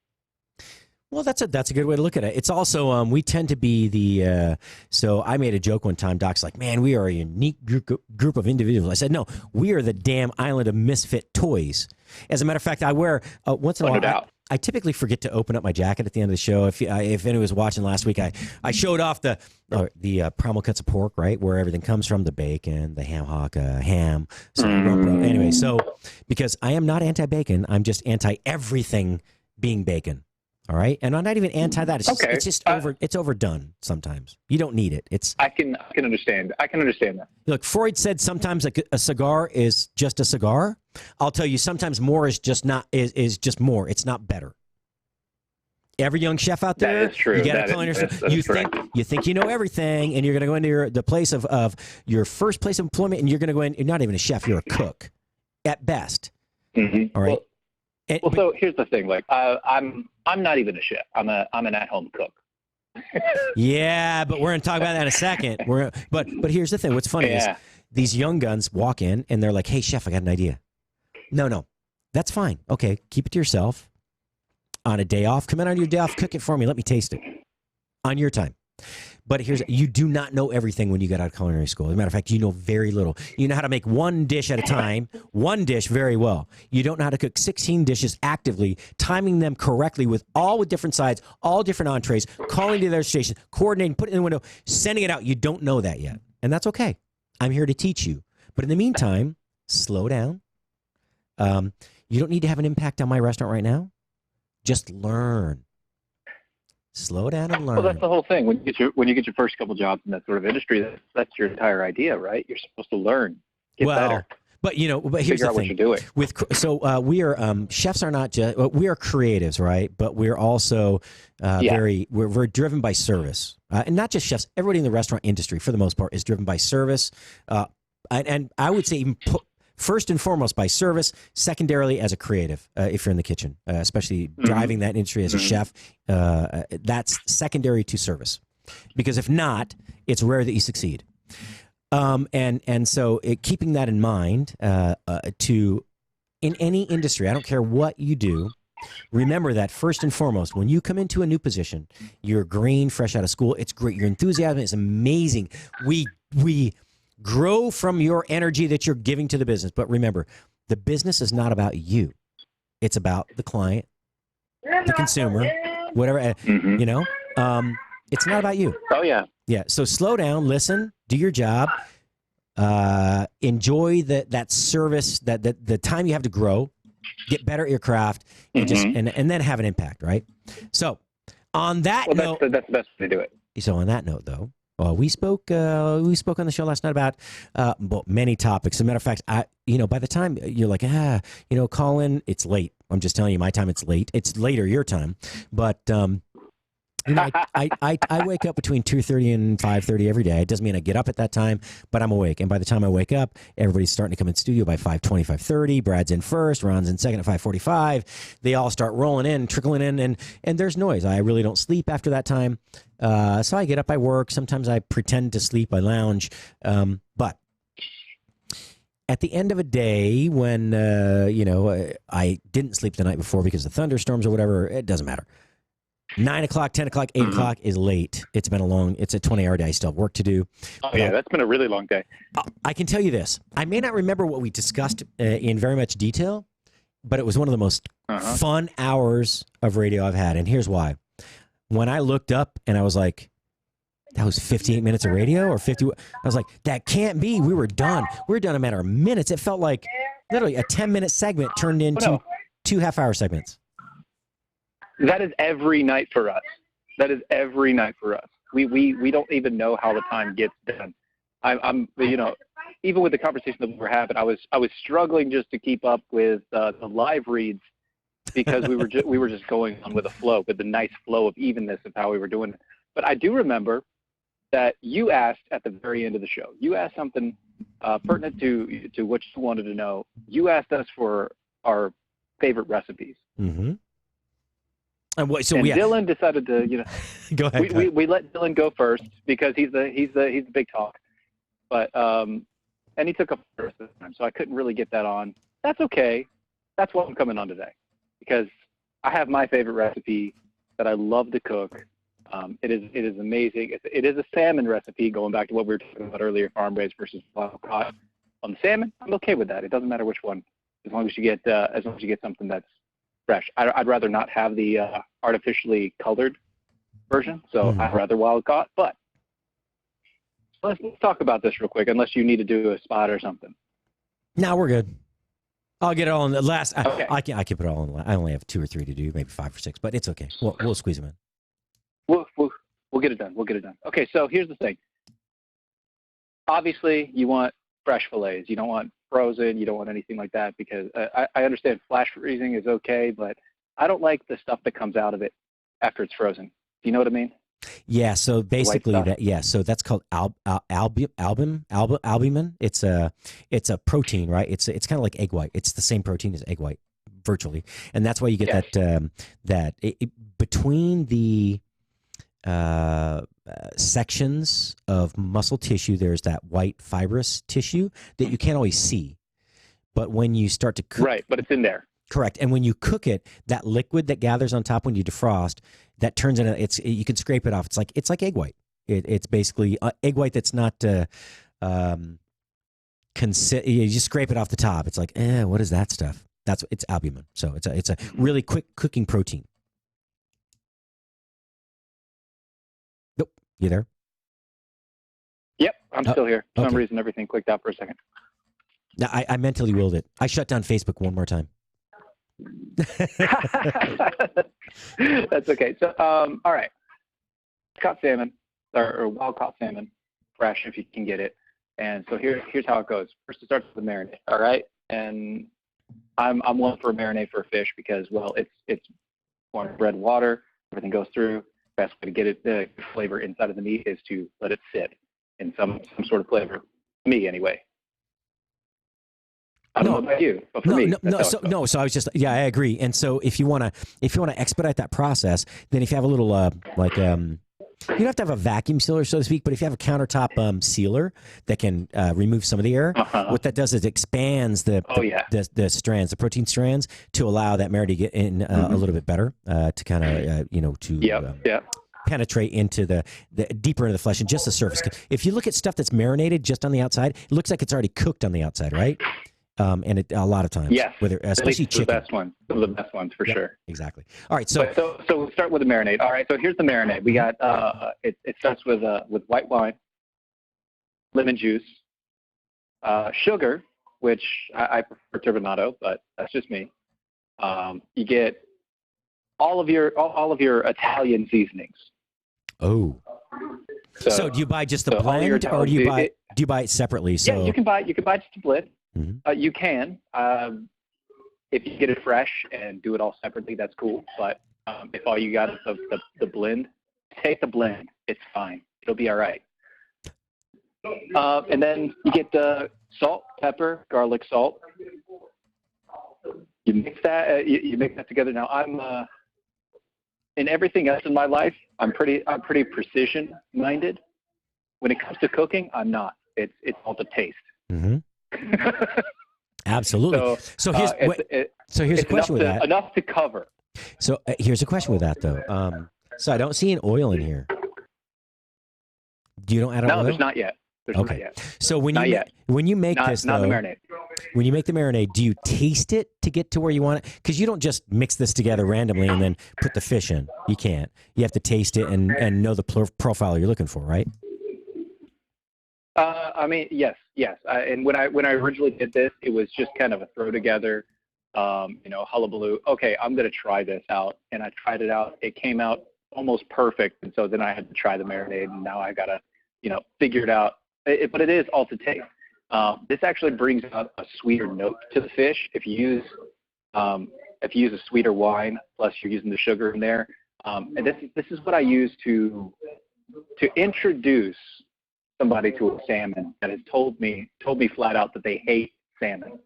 Well, that's a good way to look at it. It's also we tend to be the so I made a joke one time. Doc's like, man, we are a unique group of individuals. I said, no, we are the damn island of misfit toys. As a matter of fact, I wear once in a while. I typically forget to open up my jacket at the end of the show. If anyone was watching last week, I showed off the primal cuts of pork, right, where everything comes from, the bacon, the ham hock, ham. So anyway, so because I am not anti-bacon, I'm just anti-everything being bacon. All right, and I'm not even anti that. It's just it's overdone sometimes. You don't need it. I can understand. I can understand that. Look, Freud said sometimes a cigar is just a cigar. I'll tell you, sometimes more is just more. It's not better. Every young chef out there, that is true. You got to culinary. You think you know everything, and you're going to go into the place of your first place of employment, and you're going to go in. You're not even a chef. You're a cook, at best. Mm-hmm. All right. So here's the thing. Like, I'm not even a chef. I'm an at-home cook. Yeah, but we're going to talk about that in a second. But here's the thing. What's funny is these young guns walk in and they're like, "Hey, chef, I got an idea." No, that's fine. Okay, keep it to yourself. On a day off, come in on your day off, cook it for me. Let me taste it on your time. But you do not know everything when you get out of culinary school. As a matter of fact, you know very little. You know how to make one dish at a time, one dish very well. You don't know how to cook 16 dishes actively, timing them correctly with different sides, all different entrees, calling to their station, coordinating, putting it in the window, sending it out. You don't know that yet. And that's okay. I'm here to teach you. But in the meantime, slow down. You don't need to have an impact on my restaurant right now. Just learn. Slow down and learn. Well, that's the whole thing. When you get your first couple jobs in that sort of industry, that's your entire idea, right? You're supposed to learn, get better. But here's figure the out what thing. you're doing. We are chefs are not just we are creatives, right? But we're also we're driven by service, and not just chefs. Everybody in the restaurant industry, for the most part, is driven by service, and I would say even first and foremost by service, secondarily as a creative, if you're in the kitchen, especially driving that industry as a chef, that's secondary to service. Because if not, it's rare that you succeed. And so keeping that in mind, in any industry, I don't care what you do, remember that first and foremost, when you come into a new position, you're green, fresh out of school. It's great. Your enthusiasm is amazing. We grow from your energy that you're giving to the business. But remember, the business is not about you. It's about the client, the consumer, whatever, you know. It's not about you. Oh, yeah. Yeah. So slow down, listen, do your job, enjoy that service, that the time you have to grow, get better at your craft, and just and then have an impact, right? So on that note, that's the best way to do it. So on that note, though, we spoke on the show last night about many topics. As a matter of fact, by the time you're like, call in, it's late. I'm just telling you, my time, it's late. It's later your time, but I wake up between 2:30 and 5:30 every day. It doesn't mean I get up at that time, but I'm awake. And by the time I wake up, everybody's starting to come in studio by 5:20, 5:30. Brad's in first, Ron's in second at 5:45. They all start rolling in, trickling in, and there's noise. I really don't sleep after that time. So I get up, I work. Sometimes I pretend to sleep, I lounge. But at the end of a day, when I didn't sleep the night before because of thunderstorms or whatever, it doesn't matter. 9 o'clock, 10 o'clock, 8 o'clock is late. It's been it's a 20-hour day. I still have work to do. Oh, yeah, that's been a really long day. I can tell you this. I may not remember what we discussed in very much detail, but it was one of the most fun hours of radio I've had. And here's why. When I looked up and I was like, that was 58 minutes of radio or 50. I was like, that can't be. We were done. We were done in a matter of minutes. It felt like literally a 10-minute segment turned into 2 half-hour segments. That is every night for us. We don't even know how the time gets done. I'm even with the conversation that we were having, I was struggling just to keep up with the live reads because we were just going on with a flow, with the nice flow of evenness of how we were doing it. But I do remember that you asked at the very end of the show. You asked something pertinent to what you wanted to know. You asked us for our favorite recipes. Mm-hmm. And Dylan decided to, go ahead. We let Dylan go first because he's the big talk, but and he took up first this time, so I couldn't really get that on. That's okay. That's what I'm coming on today because I have my favorite recipe that I love to cook. It is amazing. It is a salmon recipe, going back to what we were talking about earlier, farm raised versus wild caught. On the salmon, I'm okay with that. It doesn't matter which one, as long as you get something that's fresh. I'd rather not have the artificially colored version, so I'd rather wild caught. But let's talk about this real quick, unless you need to do a spot or something. No, we're good. I'll get it all in the last. Okay. I can put it all in. I only have 2 or 3 to do, maybe 5 or 6, but it's okay. We'll squeeze them in. We'll get it done. We'll get it done. Okay, so here's the thing. Obviously, you want fresh fillets. You don't want frozen. You don't want anything like that because I understand flash freezing is okay, but I don't like the stuff that comes out of it after it's frozen. Do you know what I mean? Yeah. So basically, so that's called albumin. It's a protein, right? It's kind of like egg white. It's the same protein as egg white, virtually, and that's why you get that between the sections of muscle tissue, there's that white fibrous tissue that you can't always see. But when you start to cook, right, but it's in there. Correct. And when you cook it, that liquid that gathers on top when you defrost, that turns into you can scrape it off. It's like egg white. It's basically egg white that's not you just scrape it off the top. It's like, what is that stuff? It's albumin. So it's a really quick cooking protein. Nope. You there? Yep, I'm still here. For some reason, everything clicked out for a second. No, I mentally willed it. I shut down Facebook one more time. That's okay. So, all right. Caught salmon, or wild caught salmon, fresh if you can get it. And so here's how it goes. First, it starts with the marinade. All right, and I'm one for a marinade for a fish because, well, it's warm bread, water, everything goes through. Best way to get it the flavor inside of the meat is to let it sit in some sort of flavor. Me, anyway. I don't know about you, but for me, So I was just, I agree. And so if you want to expedite that process, then if you have a little You don't have to have a vacuum sealer, so to speak, but if you have a countertop sealer that can remove some of the air, what that does is it expands the strands, the protein strands, to allow that marinade to get in a little bit better, to kind of, penetrate into the deeper into the flesh and just the surface. If you look at stuff that's marinated just on the outside, it looks like it's already cooked on the outside, right? And a lot of times, whether especially chicken, the best ones, some of the best ones for sure. Exactly. All right, so we'll start with the marinade. All right, so here's the marinade. We got it starts with white wine, lemon juice, sugar, which I prefer turbinado, but that's just me. You get all of your Italian seasonings. Oh. So do you buy just the blend, or do you buy it separately? So yeah, you can buy just a blend. You can, if you get it fresh and do it all separately, that's cool. But if all you got is the blend, take the blend. It's fine. It'll be all right. And then you get the salt, pepper, garlic, salt. You mix that. You mix that together. Now I'm in everything else in my life, I'm pretty precision minded. When it comes to cooking, I'm not. It's all to taste. Absolutely. So here's a question with that. Enough to cover. So here's a question with that though. So I don't see an oil in here. You don't add an oil? No, there's not yet. There's not yet. So when you make this though, the marinade. When you make the marinade, do you taste it to get to where you want it? Because you don't just mix this together randomly and then put the fish in. You can't. You have to taste it and know the profile you're looking for, right? I mean, yes. And when I originally did this, it was just kind of a throw together, hullabaloo. Okay, I'm going to try this out. And I tried it out. It came out almost perfect. And so then I had to try the marinade, and now I got to, figure it out. But it is all to taste. This actually brings out a sweeter note to the fish. If you use a sweeter wine, plus you're using the sugar in there, and this is what I use to introduce somebody to a salmon that has told me flat out that they hate salmon.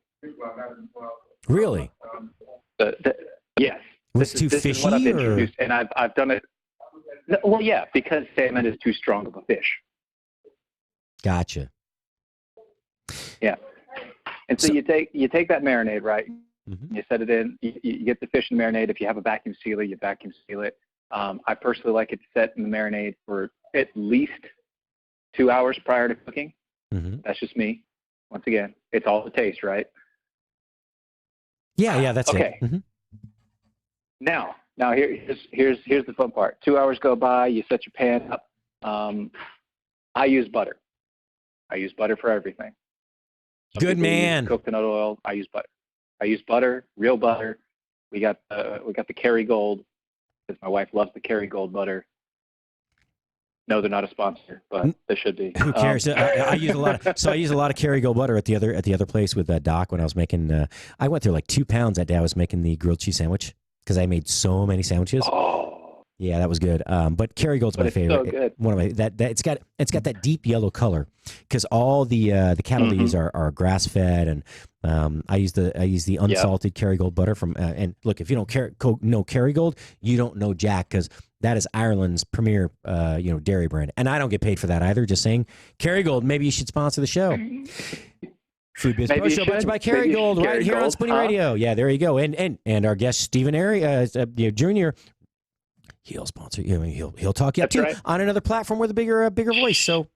Really? Yes. Was it too fishy? Is what I've introduced, and I've done it. Well, yeah, because salmon is too strong of a fish. Gotcha. Yeah. And so you take that marinade, right? You set it in. You get the fish in the marinade. If you have a vacuum sealer, you vacuum seal it. I personally like it set in the marinade for at least 2 hours prior to cooking. That's just me. Once again, it's all the taste, right? Yeah, that's okay. it. Now here's the fun part. 2 hours go by. You set your pan up. I use butter. I use butter for everything. Good man. Coconut oil. I use butter. I use butter, real butter. We got the Kerrygold, because my wife loves the Kerrygold butter. No, they're not a sponsor, but they should be. Who cares? I use a lot of Kerrygold butter at the other place with Doc when I was making. I went through like 2 pounds that day. I was making the grilled cheese sandwich because I made so many sandwiches. Oh. Yeah, that was good. But Kerrygold's my favorite. So good. One of my it's got that deep yellow color because all the cattle they use are grass fed, and I use the unsalted Kerrygold butter from. And look, if you don't know Kerrygold, you don't know Jack, because that is Ireland's premier dairy brand, and I don't get paid for that either. Just saying, Kerrygold, maybe you should sponsor the show. Food Biz Pro Show, brought to you by Kerrygold, right here on Spoony Radio. Yeah, there you go. And our guest Stephen Airy, Jr. He'll sponsor you. I mean, he'll talk you up too on another platform with a bigger voice. So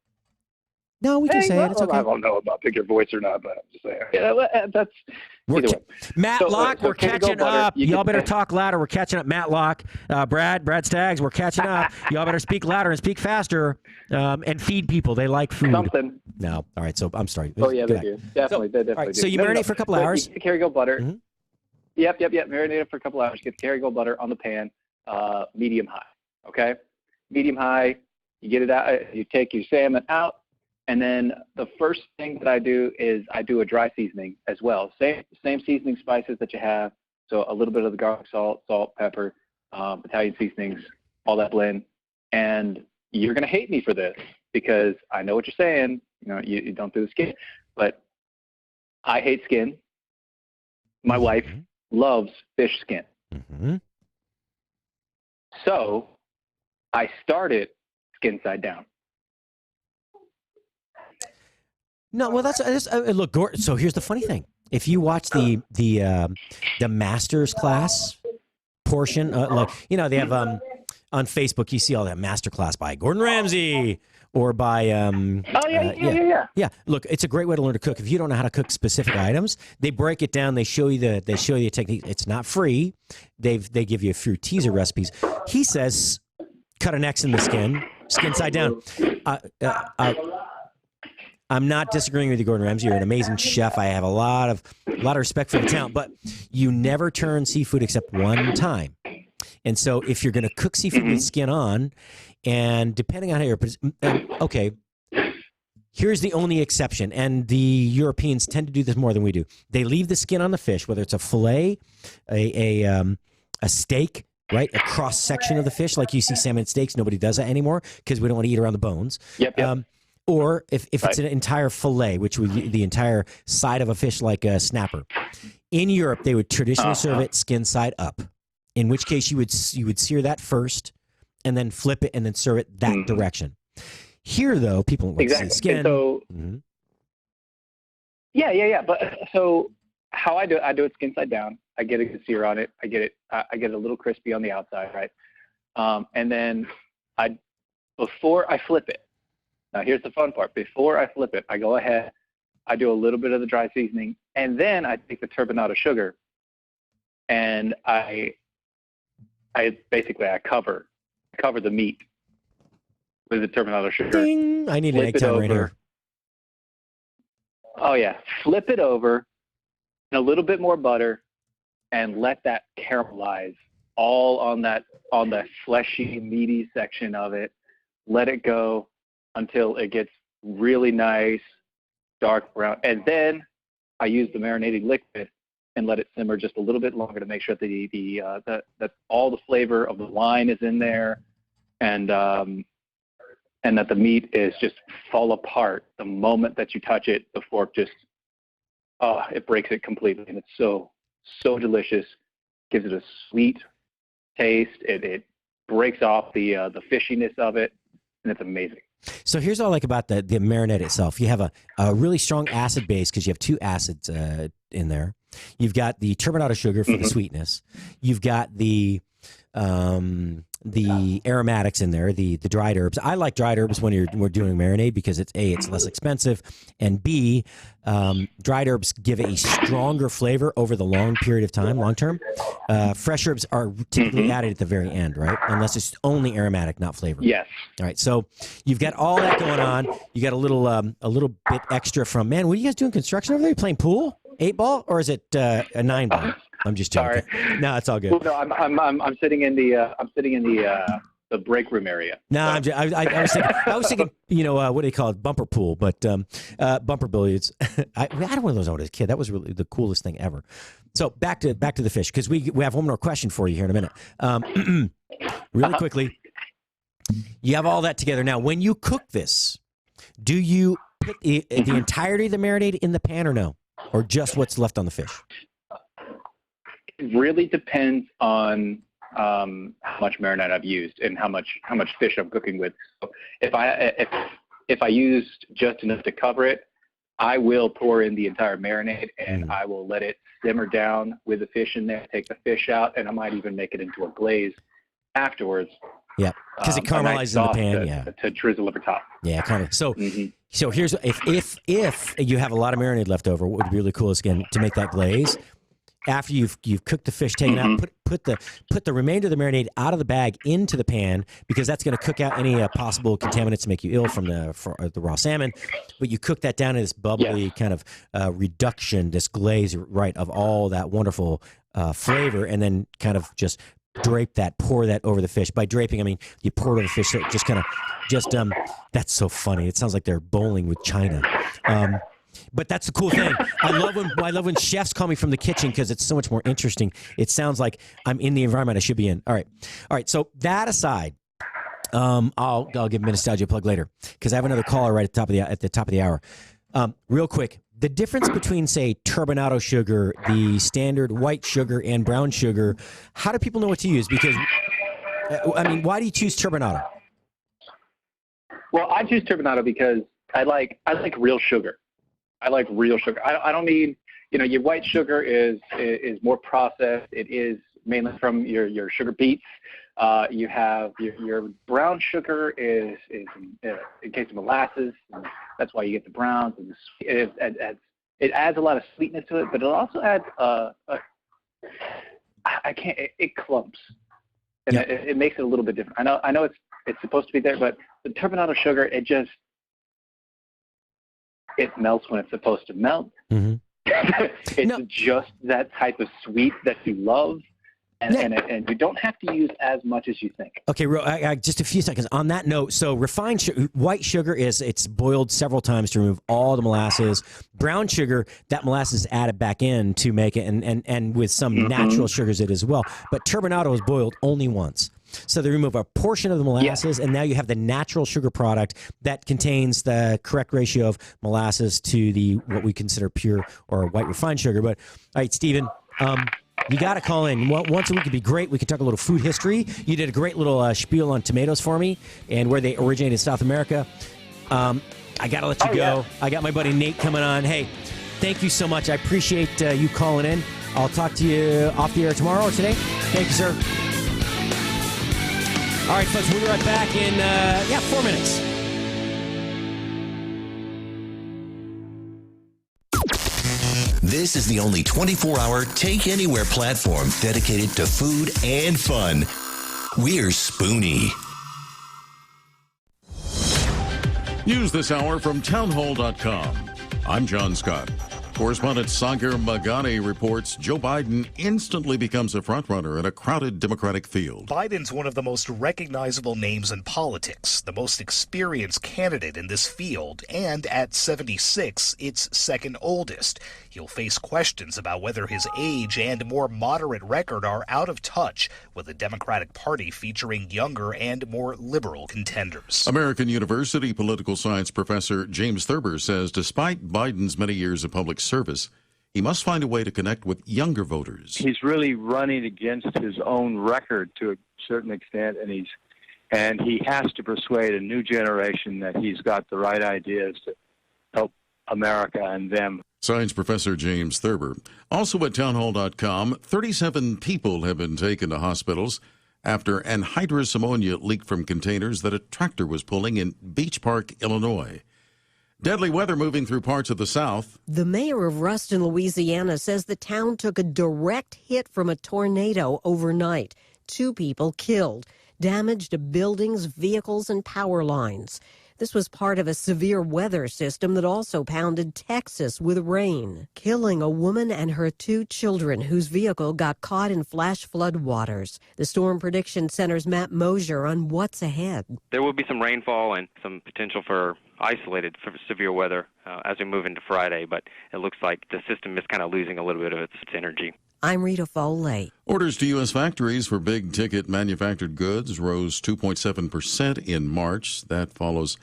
no, we can say it. It's okay. I don't know about bigger voice or not, but I'm just saying. Yeah, that's Matt Locke. We're catching up. Y'all better talk louder. We're catching up. Matt Locke, Brad Staggs. We're catching up. Y'all better speak louder and speak faster, and feed people. They like food. Something. No, all right. So I'm sorry. Oh yeah, they do. Definitely, they definitely do. So you marinate for a couple hours. The Kerrygold butter. Yep. Marinate it for a couple hours. Get the Kerrygold butter on the pan. Medium high, okay? Medium high, you get it out, you take your salmon out, and then the first thing that I do is I do a dry seasoning as well. Same seasoning spices that you have, so a little bit of the garlic salt, pepper, Italian seasonings, all that blend. And you're going to hate me for this because I know what you're saying, you don't do the skin, but I hate skin. My wife loves fish skin. So I started skin side down. No, well, that's look. So here's the funny thing: if you watch the master's class portion, like they have on Facebook, you see all that master class by Gordon Ramsay or by yeah. Look, it's a great way to learn to cook. If you don't know how to cook specific items, they break it down. They show you the technique. It's not free. They give you a few teaser recipes. He says, cut an X in the skin side down. I'm not disagreeing with you, Gordon Ramsay. You're an amazing chef. I have a lot of respect for your talent, but you never turn seafood except one time. And so if you're going to cook seafood with skin on, and depending on how you're, okay, here's the only exception, and the Europeans tend to do this more than we do. They leave the skin on the fish, whether it's a fillet, a steak, right? A cross section of the fish, like you see salmon steaks. Nobody does that anymore because we don't want to eat around the bones. Yep. Or if it's an entire fillet, which would be the entire side of a fish like a snapper. In Europe, they would traditionally serve it skin side up, in which case you would sear that first and then flip it and then serve it that direction. Here, though, people want to see skin. So, yeah. But so how I do it skin side down. I get a sear on it. I get it a little crispy on the outside, right? And then before I flip it. Now, here's the fun part. Before I flip it, I go ahead, I do a little bit of the dry seasoning, and then I take the turbinado sugar, and I basically cover the meat with the turbinado sugar. Ding! I need an egg time right here. Oh, yeah. Flip it over and a little bit more butter, and let that caramelize all on that fleshy, meaty section of it. Let it go until it gets really nice, dark brown. And then I use the marinating liquid and let it simmer just a little bit longer to make sure that that all the flavor of the wine is in there, and that the meat is just fall apart the moment that you touch it. The fork just, it breaks it completely. And it's so delicious. Gives it a sweet taste. It breaks off the fishiness of it, and it's amazing. So here's what I like about the marinade itself. You have a really strong acid base because you have two acids in there. You've got the turbinado sugar for the sweetness. You've got the aromatics in there, the dried herbs. I like dried herbs when we're doing marinade because it's less expensive, and B, dried herbs give a stronger flavor over the long term. Fresh herbs are typically added at the very end, right? Unless it's only aromatic, not flavor. Yes. All right. So you've got all that going on. You got a little bit extra from, man, what are you guys doing construction over there? You playing pool? 8-ball, or is it a 9-ball? I'm just joking. Sorry. No, it's all good. Well, no, I'm sitting in the break room area. No, I was thinking, what do they call it? Bumper pool, but bumper billiards. I had one of those when I was a kid. That was really the coolest thing ever. So back to the fish, because we have one more question for you here in a minute. Really quickly, you have all that together. Now, when you cook this, do you put the entirety of the marinade in the pan or no? Or just what's left on the fish? It really depends on how much marinade I've used and how much fish I'm cooking with. So if I used just enough to cover it, I will pour in the entire marinade and I will let it simmer down with the fish in there. Take the fish out, and I might even make it into a glaze afterwards. Yeah, because it caramelizes in the pan. To drizzle over top. Yeah, kind of. So. So here's if you have a lot of marinade left over, what would be really cool is, again, to make that glaze. After you've cooked the fish, taken out, put the remainder of the marinade out of the bag into the pan, because that's going to cook out any possible contaminants to make you ill from the raw salmon. But you cook that down in this bubbly kind of reduction, this glaze, right, of all that wonderful flavor, and then kind of just pour that over the fish. By draping, I mean you pour it over the fish, so it just that's so funny. It sounds like they're bowling with China. But that's the cool thing. I love when chefs call me from the kitchen, because it's so much more interesting. It sounds like I'm in the environment I should be in. All right. So that aside, I'll give Nostalgia a plug later, because I have another caller right at the top of the hour. Real quick. The difference between, say, turbinado sugar, the standard white sugar, and brown sugar, how do people know what to use? Because, why do you choose turbinado? Well, I choose turbinado because I like real sugar. I like real sugar. I don't need, your white sugar is more processed. It is mainly from your sugar beets. You have your brown sugar is in case of molasses. And that's why you get the browns. And it adds a lot of sweetness to it, but it also adds it clumps, and it makes it a little bit different. I know it's supposed to be there, but the turbinado sugar, it melts when it's supposed to melt. Mm-hmm. It's just that type of sweet that you love. And you don't have to use as much as you think. Okay, just a few seconds. On that note, so refined white sugar it's boiled several times to remove all the molasses. Brown sugar, that molasses is added back in to make it, and with some natural sugars in it as well. But turbinado is boiled only once. So they remove a portion of the molasses, and now you have the natural sugar product that contains the correct ratio of molasses to what we consider pure or white refined sugar. But all right, Stephen, you got to call in. Once a week would be great. We could talk a little food history. You did a great little spiel on tomatoes for me and where they originated in South America. I got to let you go. Yeah. I got my buddy Nate coming on. Hey, thank you so much. I appreciate you calling in. I'll talk to you off the air tomorrow or today. Thank you, sir. All right, folks, we'll be right back in 4 minutes. This is the only 24-hour take-anywhere platform dedicated to food and fun. We're Spoony. News this hour from townhall.com. I'm John Scott. Correspondent Sagar Magani reports Joe Biden instantly becomes a frontrunner in a crowded Democratic field. Biden's one of the most recognizable names in politics, the most experienced candidate in this field, and at 76, its second oldest. He'll face questions about whether his age and more moderate record are out of touch with the Democratic Party featuring younger and more liberal contenders. American University political science professor James Thurber says despite Biden's many years of public service, he must find a way to connect with younger voters. He's really running against his own record to a certain extent, and he has to persuade a new generation that he's got the right ideas to help America and them. Science professor James Thurber. Also at townhall.com, 37 people have been taken to hospitals after anhydrous ammonia leaked from containers that a tractor was pulling in Beach Park, Illinois. Deadly weather moving through parts of the South. The mayor of Ruston, Louisiana, says the town took a direct hit from a tornado overnight. 2 people killed. Damage to buildings, vehicles, and power lines. This was part of a severe weather system that also pounded Texas with rain, killing a woman and her 2 children whose vehicle got caught in flash flood waters. The Storm Prediction Center's Matt Mosher on what's ahead. There will be some rainfall and some potential for isolated severe weather as we move into Friday, but it looks like the system is kind of losing a little bit of its energy. I'm Rita Foley. Orders to U.S. factories for big-ticket manufactured goods rose 2.7% in March. That follows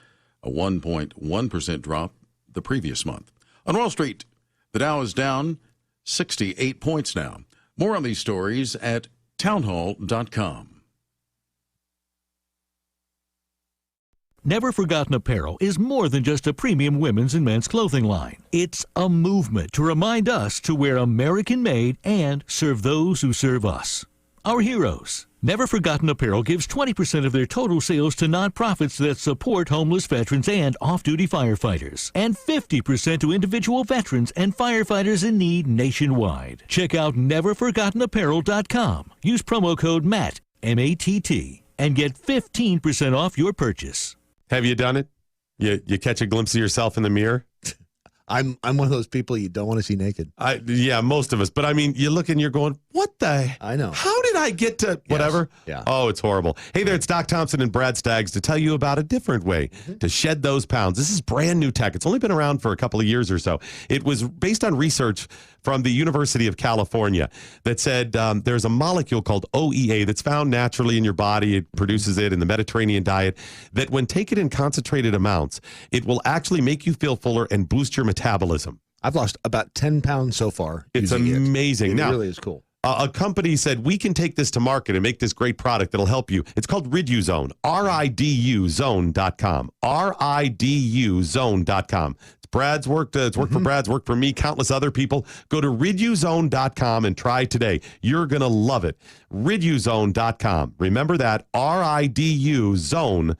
a 1.1% drop the previous month. On Wall Street, the Dow is down 68 points now. More on these stories at townhall.com. Never Forgotten Apparel is more than just a premium women's and men's clothing line. It's a movement to remind us to wear American-made and serve those who serve us. Our heroes. Never Forgotten Apparel gives 20% of their total sales to nonprofits that support homeless veterans and off-duty firefighters, and 50% to individual veterans and firefighters in need nationwide. Check out neverforgottenapparel.com. Use promo code MATT, M-A-T-T, and get 15% off your purchase. Have you done it? You catch a glimpse of yourself in the mirror? I'm one of those people you don't want to see naked. Yeah, most of us. But I mean, you look and you're going, what the? I know. How did I get to whatever? Yes. Yeah. Oh, it's horrible. Hey there, it's Doc Thompson and Brad Staggs to tell you about a different way to shed those pounds. This is brand new tech. It's only been around for a couple of years or so. It was based on research from the University of California that said there's a molecule called OEA that's found naturally in your body. It produces it in the Mediterranean diet, that when taken in concentrated amounts, it will actually make you feel fuller and boost your metabolism. I've lost about 10 pounds so far. It's amazing. It really is cool. a company said, we can take this to market and make this great product that'll help you. It's called RiduZone, RIDUZone.com, RIDUZone.com. It's Brad's worked. It's worked for Brad's, worked for me, countless other people. Go to RiduZone.com and try today. You're going to love it. RiduZone.com. Remember that, RIDUZone.com.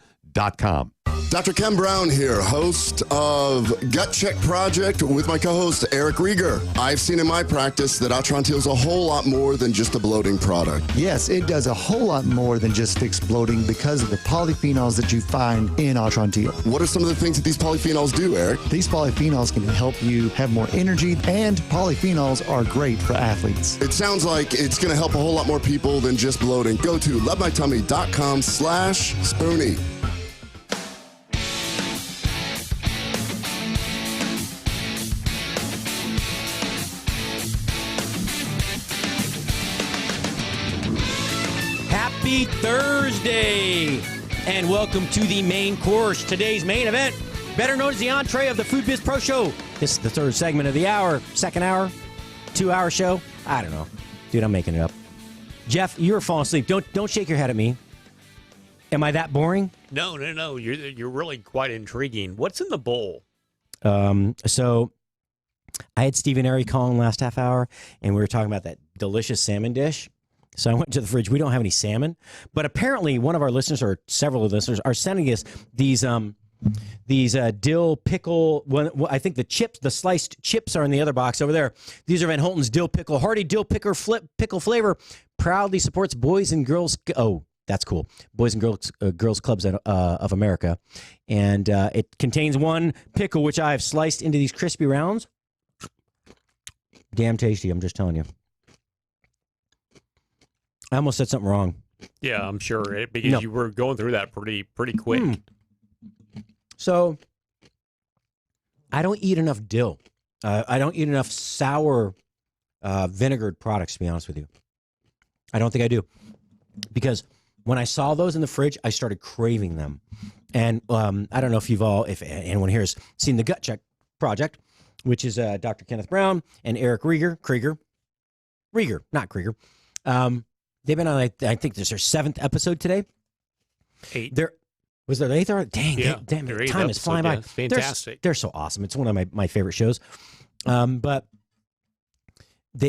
Dr. Ken Brown here, host of Gut Check Project with my co-host Eric Rieger. I've seen in my practice that Atrantil is a whole lot more than just a bloating product. Yes, it does a whole lot more than just fix bloating because of the polyphenols that you find in Atrantil. What are some of the things that these polyphenols do, Eric? These polyphenols can help you have more energy, and polyphenols are great for athletes. It sounds like it's going to help a whole lot more people than just bloating. Go to lovemytummy.com/Spoony. Happy Thursday, and welcome to the main course. Today's main event, better known as the entree of the Food Biz Pro Show. This is the third segment of the hour, second hour, 2-hour show. I don't know. Dude, I'm making it up. Jeff, you're falling asleep. Don't shake your head at me. Am I that boring? No. You're really quite intriguing. What's in the bowl? So I had Stephen Airy calling last half hour, and we were talking about that delicious salmon dish. So I went to the fridge. We don't have any salmon, but apparently one of our listeners, or several of the listeners, are sending us these dill pickle. I think the sliced chips are in the other box over there. These are Van Holten's dill pickle, hearty dill pickle flavor. Proudly supports Boys and Girls. Oh, that's cool. Boys and Girls Clubs of America, and it contains one pickle which I have sliced into these crispy rounds. Damn tasty! I'm just telling you. I almost said something wrong. Yeah, I'm sure, because you were going through that pretty quick. So, I don't eat enough dill. I don't eat enough sour vinegared products, to be honest with you. I don't think I do. Because when I saw those in the fridge, I started craving them. And I don't know if anyone here has seen the Gut Check Project, which is Dr. Kenneth Brown and Eric Rieger, not Krieger. They've been on, I think this is their 7th episode today. 8. Was there 8th? Dang, yeah, time is flying by. It's fantastic. They're so awesome. It's one of my favorite shows. But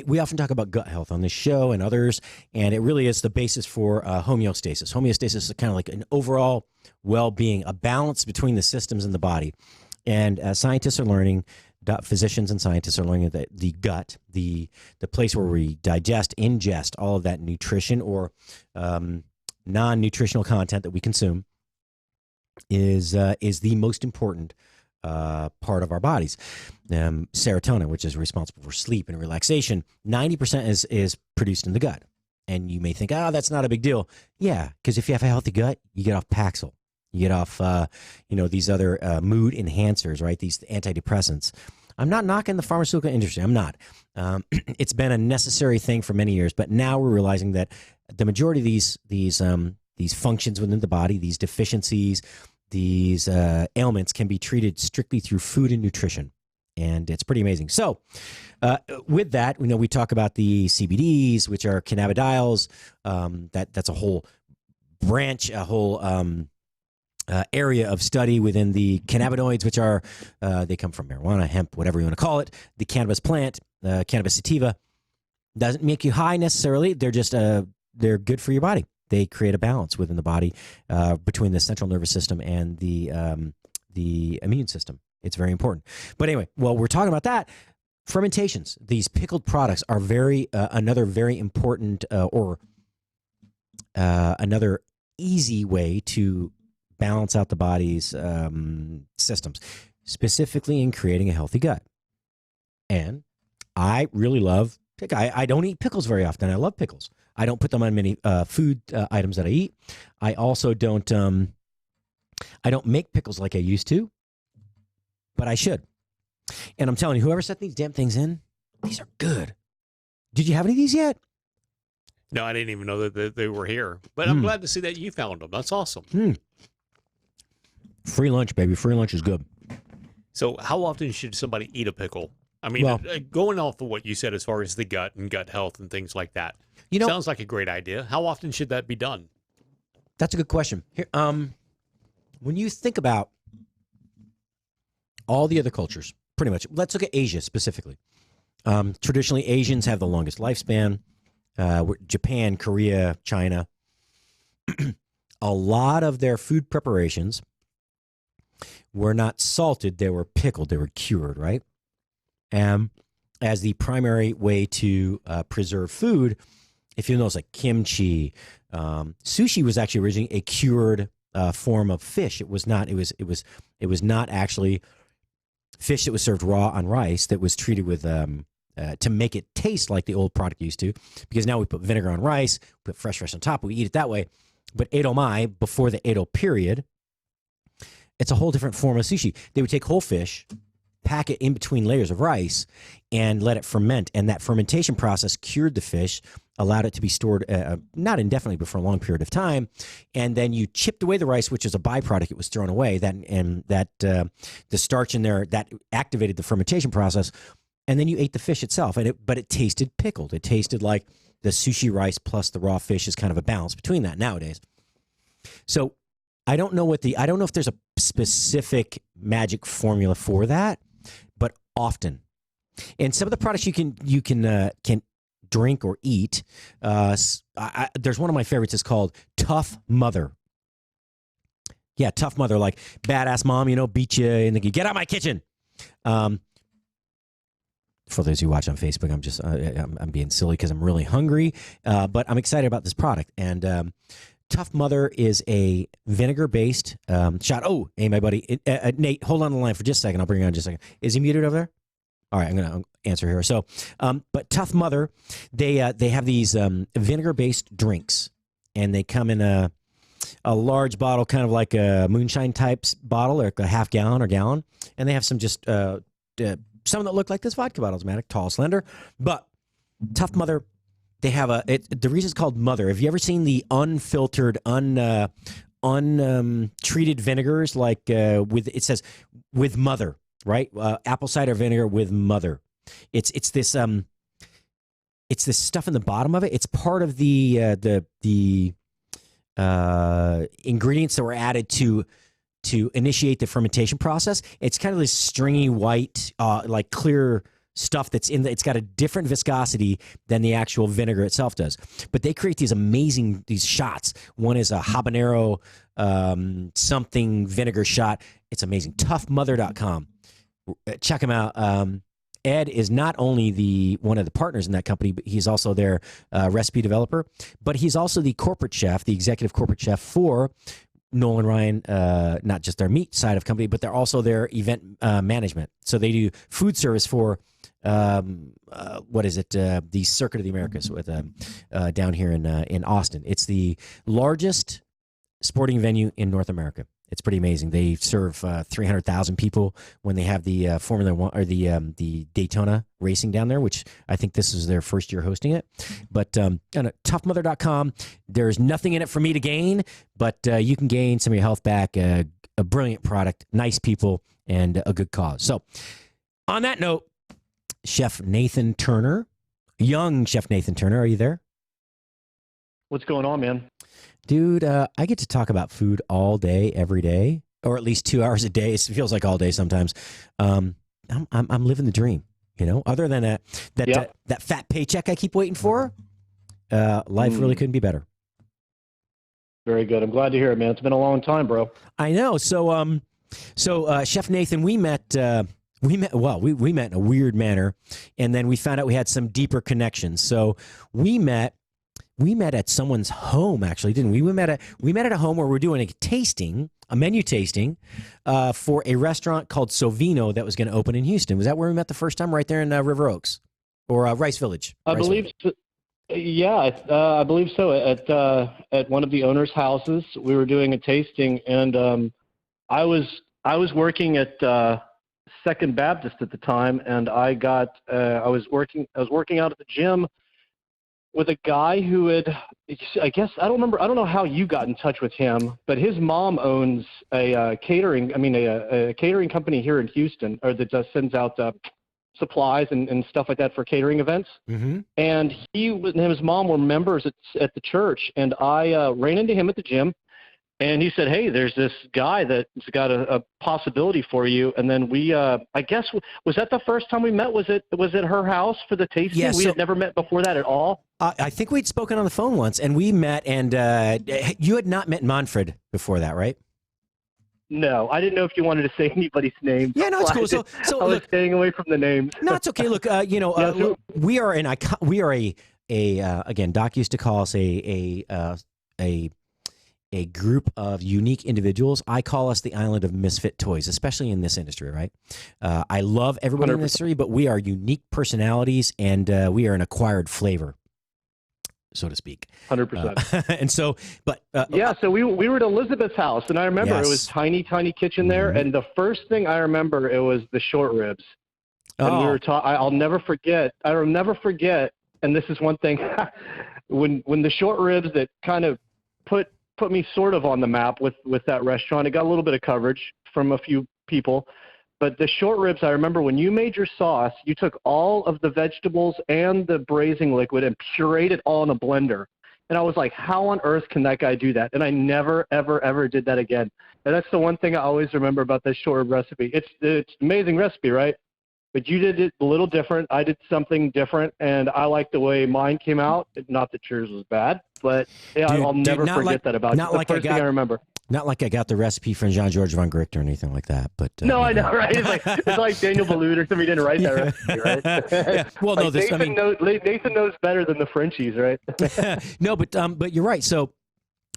we often talk about gut health on this show and others, and it really is the basis for homeostasis. Homeostasis is kind of like an overall well-being, a balance between the systems in the body. And scientists are learning, physicians and scientists are learning that the gut, the place where we ingest all of that nutrition or non-nutritional content that we consume is the most important part of our bodies. Serotonin, which is responsible for sleep and relaxation, 90% is produced in the gut. And you may think, that's not a big deal. Yeah, because if you have a healthy gut, you get off Paxil. You get off, these other mood enhancers, right? These antidepressants. I'm not knocking the pharmaceutical industry. I'm not. It's been a necessary thing for many years, but now we're realizing that the majority of these functions within the body, these deficiencies, these ailments can be treated strictly through food and nutrition, and it's pretty amazing. So, with that, we talk about the CBDs, which are cannabidiols. That's a whole branch, a whole area of study within the cannabinoids, which are they come from marijuana, hemp, whatever you want to call it. The cannabis plant, cannabis sativa, doesn't make you high necessarily. They're just they're good for your body. They create a balance within the body between the central nervous system and the immune system. It's very important. But anyway, while we're talking about that, fermentations, these pickled products are another very important another easy way to balance out the body's systems, specifically in creating a healthy gut. And I really love I don't eat pickles very often. I love pickles. I don't put them on many food items that I eat. I also don't make pickles like I used to, but I should. And I'm telling you, whoever set these damn things in, these are good. Did you have any of these yet? No, I didn't even know that they were here. But I'm glad to see that you found them. That's awesome. Free lunch, baby. Free lunch is good. So how often should somebody eat a pickle? I mean, going off of what you said as far as the gut and gut health and things like that, sounds like a great idea. How often should that be done? That's a good question. Here, when you think about all the other cultures, pretty much, let's look at Asia specifically. Traditionally, Asians have the longest lifespan. Japan, Korea, China. A lot of their food preparations were not salted, they were pickled, they were cured, right? As the primary way to preserve food, if you notice, like kimchi, sushi was actually originally a cured form of fish. It was not. It was not actually fish that was served raw on rice that was treated with to make it taste like the old product used to. Because now we put vinegar on rice, put fresh rice on top, we eat it that way. But Edo Mai, before the Edo period, it's a whole different form of sushi. They would take whole fish, pack it in between layers of rice, and let it ferment. And that fermentation process cured the fish, allowed it to be stored not indefinitely, but for a long period of time. And then you chipped away the rice, which is a byproduct. It was thrown away. The starch in there that activated the fermentation process. And then you ate the fish itself. But it tasted pickled. It tasted like the sushi rice plus the raw fish is kind of a balance between that nowadays. So I don't know if there's a specific magic formula for that, but often. And some of the products you can drink or eat. There's one of my favorites. It's called Tough Mother. Yeah, Tough Mother, like badass mom, beat you in the get out of my kitchen. For those who watch on Facebook, I'm being silly because I'm really hungry, but I'm excited about this product. And Tough Mother is a vinegar-based shot. Oh, hey, my buddy. Nate, hold on the line for just a second. I'll bring you on in just a second. Is he muted over there? All right, I'm going to answer here. So, but Tough Mother, they have these vinegar-based drinks, and they come in a large bottle, kind of like a moonshine type bottle, or a half gallon or gallon, and they have some just some that look like this vodka bottle, tall, slender. But Tough Mother, they have the reason it's called Mother. Have you ever seen the unfiltered, untreated vinegars? Like it says with Mother, right? Apple cider vinegar with Mother. It's this stuff in the bottom of it. It's part of the ingredients that were added to initiate the fermentation process. It's kind of this stringy white, like clear stuff that's in it's got a different viscosity than the actual vinegar itself does. But they create these shots. One is a habanero something vinegar shot. It's amazing. Toughmother.com. Check them out. Ed is not only one of the partners in that company, but he's also their recipe developer. But he's also the corporate chef, the executive corporate chef for Nolan Ryan, not just their meat side of company, but they're also their event management. So they do food service for the Circuit of the Americas with down here in Austin. It's the largest sporting venue in North America. It's pretty amazing. They serve 300,000 people when they have the Formula One or the Daytona racing down there, which I think this is their first year hosting it. But on toughmother.com, there's nothing in it for me to gain, but you can gain some of your health back, a brilliant product, nice people, and a good cause. So on that note, Chef Nathan Turner, young Chef Nathan Turner, are you there? What's going on, man? Dude, I get to talk about food all day, every day, or at least 2 hours a day. It feels like all day sometimes. I'm living the dream, Other than that fat paycheck I keep waiting for, life really couldn't be better. Very good. I'm glad to hear it, man. It's been a long time, bro. I know. So Chef Nathan, we met in a weird manner, and then we found out we had some deeper connections. So we met at someone's home, actually, didn't we? We met at a home where we're doing a menu tasting, for a restaurant called Sovino that was going to open in Houston. Was that where we met the first time? Right there in River Oaks or Rice Village? I believe so. Yeah, I believe so. At one of the owner's houses, we were doing a tasting, and I was working at Second Baptist at the time, and I was working out at the gym with a guy who I don't know how you got in touch with him, but his mom owns a catering company here in Houston, or that sends out supplies and stuff like that for catering events. Mm-hmm. And he and his mom were members at the church, and I ran into him at the gym, and he said, "Hey, there's this guy that's got a possibility for you." And then we, I guess, was that the first time we met? Was it her house for the tasting? Yeah, We had never met before that at all. I think we'd spoken on the phone once, and we met, and you had not met Manfred before that, right? No, I didn't know if you wanted to say anybody's name. Yeah, no, it's cool. So I was look, staying away from the names. No, it's okay. Look, look, we are again, Doc used to call us a group of unique individuals. I call us the island of misfit toys, especially in this industry, right? I love everybody in this industry, but we are unique personalities, and we are an acquired flavor, so to speak. 100%. And so, but yeah, so we were at Elizabeth's house, and I remember it was tiny kitchen there, and the first thing I remember, it was the short ribs. And we were I'll never forget. And this is one thing, when the short ribs that kind of put me sort of on the map with that restaurant. It got a little bit of coverage from a few people. But the short ribs, I remember when you made your sauce, you took all of the vegetables and the braising liquid and pureed it all in a blender. And I was like, how on earth can that guy do that? And I never, ever, ever did that again. And that's the one thing I always remember about this short rib recipe. It's an amazing recipe, right? But you did it a little different. I did something different, and I like the way mine came out. Not that yours was bad, but yeah, I'll never forget that about you. That's the first thing I remember. Not like I got the recipe from Jean-Georges von Gricht or anything like that, but no, I know, right? It's like Daniel Boulud or somebody didn't write that recipe, right? Yeah. Well, no, Nathan knows better than the Frenchies, right? No, but you're right. So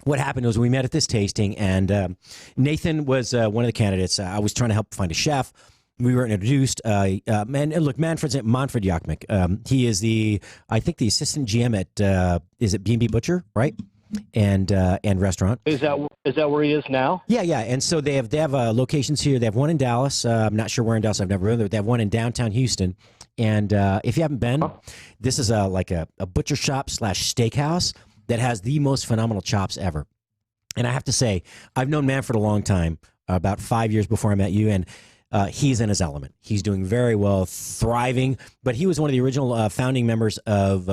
what happened was we met at this tasting, and Nathan was one of the candidates. I was trying to help find a chef. We were introduced. Manfred Yakmek. He is I think the assistant GM at is it B&B Butcher, right? And restaurant. Is that where he is now? Yeah. And so they have locations here. They have one in Dallas. I'm not sure where in Dallas. I've never been there. They have one in downtown Houston. And if you haven't been, this is like a butcher shop / steakhouse that has the most phenomenal chops ever. And I have to say, I've known Manfred a long time, about 5 years before I met you, and he's in his element. He's doing very well, thriving. But he was one of the original founding members of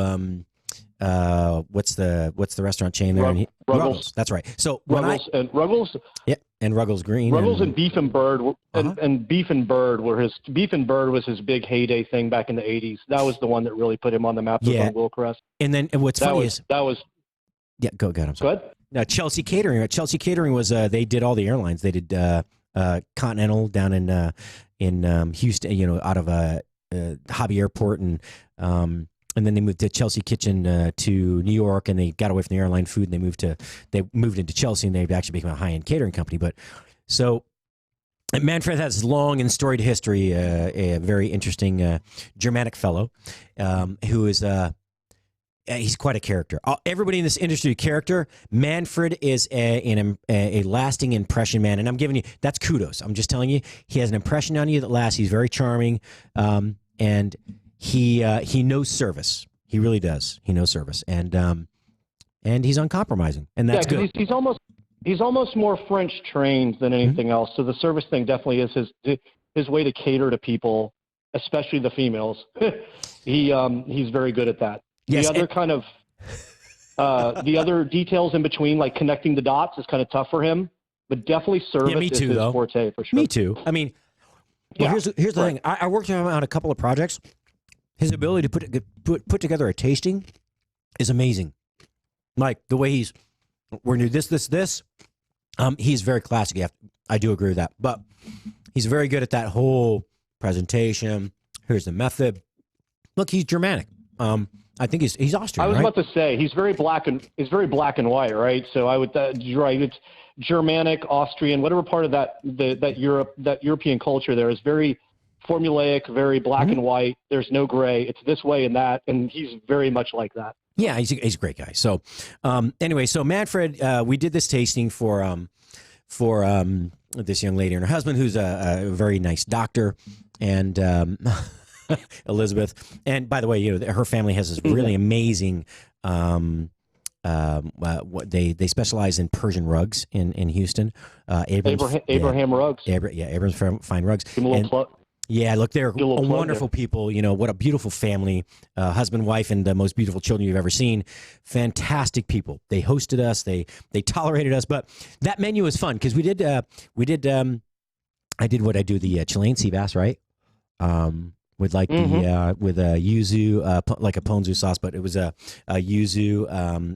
what's the restaurant chain there? Ruggles. That's right. So Ruggles. Yeah, and Ruggles Green. Ruggles and Beef and Bird, and Beef and Bird was his big heyday thing back in the 80s. That was the one that really put him on the map. Yeah. On Wilcrest. And then what's funny is yeah. Go ahead. I'm sorry. Go ahead. Now Chelsea Catering. Chelsea Catering was they did all the airlines. They did Continental down in Houston. Out of Hobby Airport and then they moved to Chelsea Kitchen to New York, and they got away from the airline food, and they moved into Chelsea, and they've actually become a high-end catering company. But so Manfred has a long and storied history, a very interesting Germanic fellow who is he's quite a character. Everybody in this industry, character. Manfred is a lasting impression man, and I'm giving you that's kudos. I'm just telling you, he has an impression on you that lasts. He's very charming, and he knows service. He really does. He knows service, and he's uncompromising, and that's good. He's almost more French trained than anything else. So the service thing definitely is his way to cater to people, especially the females. He's very good at that. Yes, the other kind of the other details in between, like connecting the dots, is kind of tough for him. But definitely service is his forte for sure. Me too. I mean, here's the thing. I worked with him on a couple of projects. His ability to put together a tasting is amazing. Like the way we're gonna do this. He's very classic. I do agree with that. But he's very good at that whole presentation. Here's the method. Look, he's Germanic. I think he's Austrian. I was right? about to say he's very black and white, right? So I would you're right. It's Germanic, Austrian, whatever part of that European culture there is very formulaic, very black and white. There's no gray. It's this way and that, and he's very much like that. Yeah, he's a great guy. So anyway, so Manfred, we did this tasting for this young lady and her husband, who's a very nice doctor, and Elizabeth. And by the way, her family has this really amazing. They specialize in Persian rugs in Houston. Abraham Rugs. Abrams Fine Rugs. Give him a little plug. Yeah, look, they're wonderful people. You know, what a beautiful family, husband, wife, and the most beautiful children you've ever seen. Fantastic people. They hosted us. They tolerated us. But that menu was fun because I did what I do, the Chilean sea bass, right? With like the with a yuzu, like a ponzu sauce, but it was a yuzu,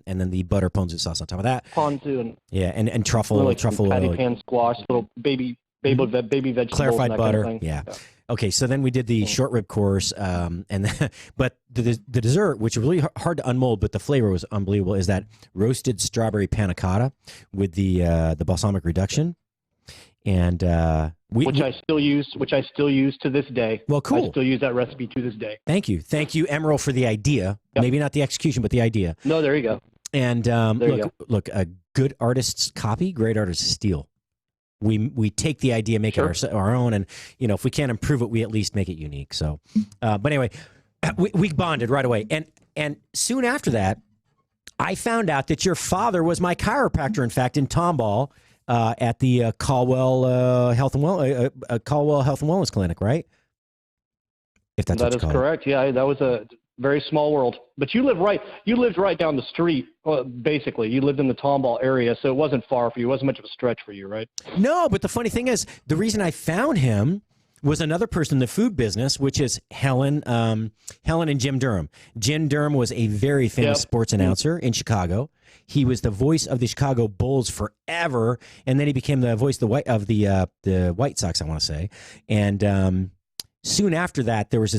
and then the butter ponzu sauce on top of that. Ponzu and and truffle, like truffle, patty pan squash, little baby vegetables, clarified and that butter. kind of thing. Yeah. Okay, so then we did the short rib course, but the dessert, which was really hard to unmold, but the flavor was unbelievable, is that roasted strawberry panna cotta with the balsamic reduction. And which I still use to this day. Well, cool. I still use that recipe to this day. Thank you, Emerald, for the idea. Yep. Maybe not the execution, but the idea. No, there you go. And look, a good artist's copy, great artist's steal. We take the idea, make it our own, and if we can't improve it, we at least make it unique. So, but anyway, we bonded right away, and soon after that, I found out that your father was my chiropractor. In fact, in Tomball. At the Caldwell Health and Wellness Clinic, right? If that's that is correct. Yeah, that was a very small world. But you lived right down the street. Basically, you lived in the Tomball area, so it wasn't far for you. It wasn't much of a stretch for you, right? No, but the funny thing is, the reason I found him was another person in the food business, which is Helen and Jim Durham. Jim Durham was a very famous sports announcer in Chicago. He was the voice of the Chicago Bulls forever, and then he became the voice of the White Sox, I want to say. And soon after that, there was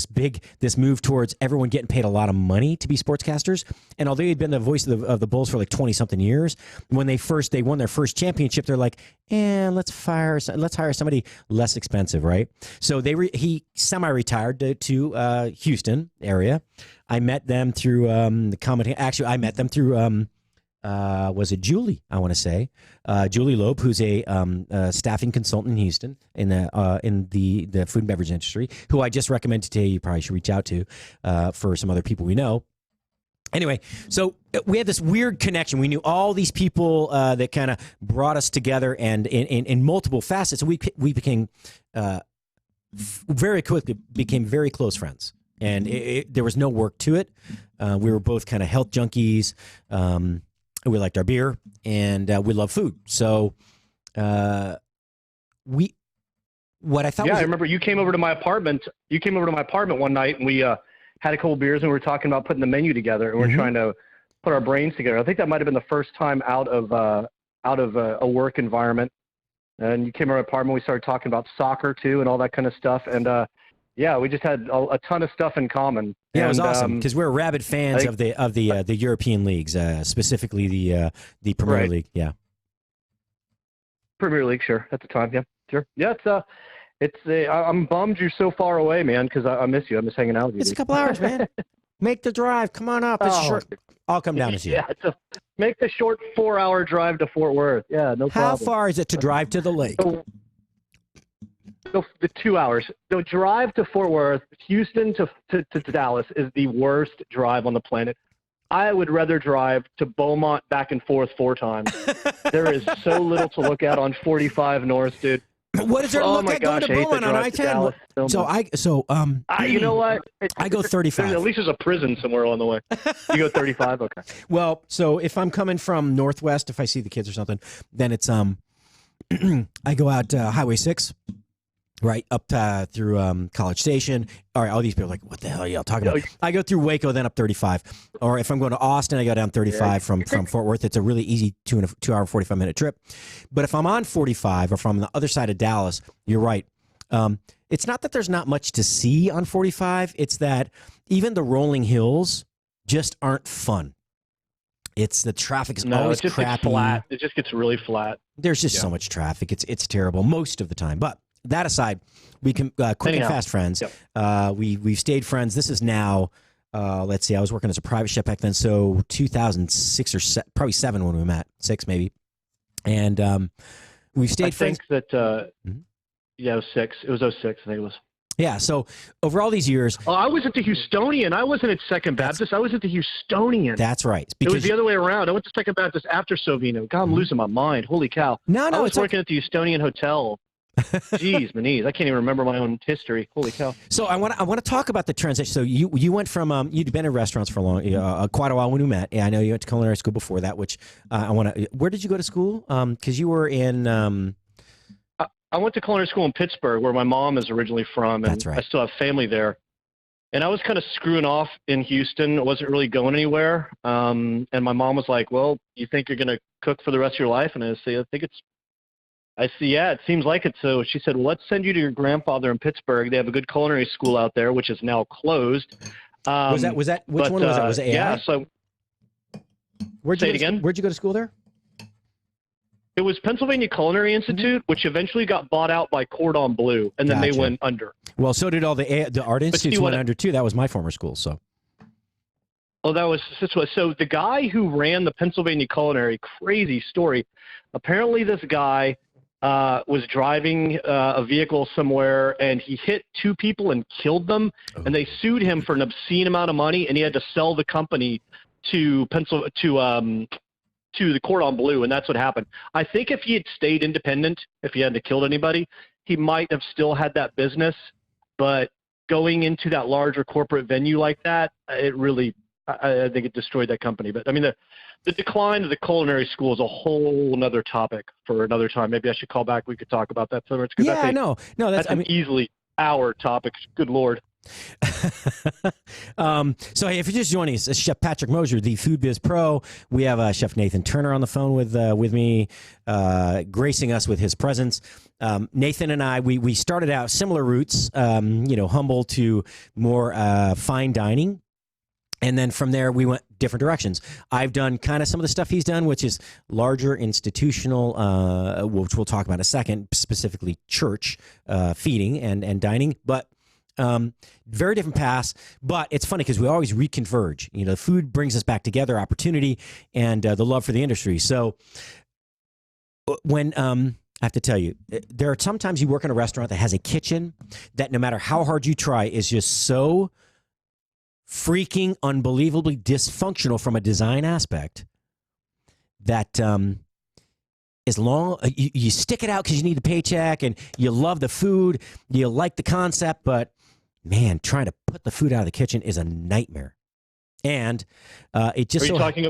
this move towards everyone getting paid a lot of money to be sportscasters. And although he'd been the voice of the Bulls for like 20-something years, when they won their first championship, they're like, let's hire somebody less expensive, right? So he semi-retired to Houston area. I met them through the comedy. Actually, I met them through. Was it Julie? I want to say Julie Loeb, who's a staffing consultant in Houston in the food and beverage industry, who I just recommended today. You probably should reach out to for some other people we know. Anyway, so we had this weird connection. We knew all these people that kind of brought us together, and in multiple facets, we became very quickly very close friends. And there was no work to it. We were both kind of health junkies. We liked our beer, and we love food. So, I remember you came over to my apartment. You came over to my apartment one night, and we had a couple beers, and we were talking about putting the menu together, and we we're trying to put our brains together. I think that might have been the first time out of a work environment. And you came over to my apartment. We started talking about soccer too, and all that kind of stuff. And we just had a ton of stuff in common. Yeah, it was awesome because we're rabid fans of the European leagues, specifically the Premier League. Yeah, Premier League, sure, at the time. Yeah, sure. Yeah, I'm bummed you're so far away, man, because I miss you. I miss hanging out with you. It's a couple hours, man. Make the drive. Come on up. It's short. I'll come down to see you. Yeah, make the short 4-hour drive to Fort Worth. Yeah, no problem. How far is it to drive to the lake? The 2 hours. The drive to Fort Worth, Houston to Dallas is the worst drive on the planet. I would rather drive to Beaumont back and forth 4 times. There is so little to look at on 45 North, dude. What is there to look at going to Beaumont on I-10? You know what? I go 35. At least there's a prison somewhere along the way. You go 35? Okay. Well, so if I'm coming from Northwest, if I see the kids or something, then it's I go out Highway 6. Right up through College Station. All right, all these people are like, what the hell are y'all talking about? I go through Waco, then up 35. Or if I'm going to Austin, I go down 35 from Fort Worth. It's a really easy 2 hour, 45-minute trip. But if I'm on 45 or if I'm on the other side of Dallas, you're right. It's not that there's not much to see on 45. It's that even the rolling hills just aren't fun. It's the traffic is always crappy. Flat. It just gets really flat. There's just so much traffic. It's terrible most of the time. But that aside, we can quick and fast friends. Yep. We've stayed friends. This is now, let's see, I was working as a private chef back then, so 2006 or probably 7 when we met, 6 maybe. And we've stayed friends. I think that, it was 6. It was 06, I think it was. Yeah, so over all these years. I was at the Houstonian. I wasn't at Second Baptist. I was at the Houstonian. That's right. It was the other way around. I went to Second Baptist after Sovino. God, I'm losing my mind. Holy cow. No, I was working at the Houstonian Hotel. Jeez, Manise, I can't even remember my own history. Holy cow! So I want to talk about the transition. So you went from you'd been in restaurants for quite a while when we met. Yeah, I know you went to culinary school before that. Which I want to. Where did you go to school? Because you were in. I went to culinary school in Pittsburgh, where my mom is originally from, and That's right. I still have family there. And I was kind of screwing off in Houston. I wasn't really going anywhere. And my mom was like, "Well, you think you're going to cook for the rest of your life?" And I said, "Yeah, it seems like it." So she said, "Well, let's send you to your grandfather in Pittsburgh. They have a good culinary school out there, which is now closed." Was that which one was it? Was it AI? Yeah. So Where'd you go to school there? It was Pennsylvania Culinary Institute, which eventually got bought out by Cordon Bleu, and then they went under. Well, so did all the art institutes went under too. That was my former school. So. Oh, so the guy who ran the Pennsylvania Culinary, crazy story. Apparently, this guy was driving a vehicle somewhere, and he hit two people and killed them, and they sued him for an obscene amount of money, and he had to sell the company to the Cordon Bleu, and that's what happened. I think if he had stayed independent, if he hadn't killed anybody, he might have still had that business. But going into that larger corporate venue like that, it really, I think it destroyed that company. But I mean, the decline of the culinary school is a whole another topic for another time. Maybe I should call back. We could talk about that somewhere. Yeah, that's an easily hour topic. Good Lord. So hey, if you're just joining us, it's Chef Patrick Mosher, the Food Biz Pro. We have Chef Nathan Turner on the phone with me, gracing us with his presence. Nathan and I, we started out similar routes, humble to more fine dining. And then from there, we went different directions. I've done kind of some of the stuff he's done, which is larger institutional, which we'll talk about in a second, specifically church feeding and dining. But very different paths, but it's funny because we always reconverge. The food brings us back together, opportunity, and the love for the industry. So when I have to tell you, there are sometimes you work in a restaurant that has a kitchen that no matter how hard you try is just so freaking unbelievably dysfunctional from a design aspect that as long you stick it out because you need the paycheck and you love the food, you like the concept, but man, trying to put the food out of the kitchen is a nightmare. And it just are you talking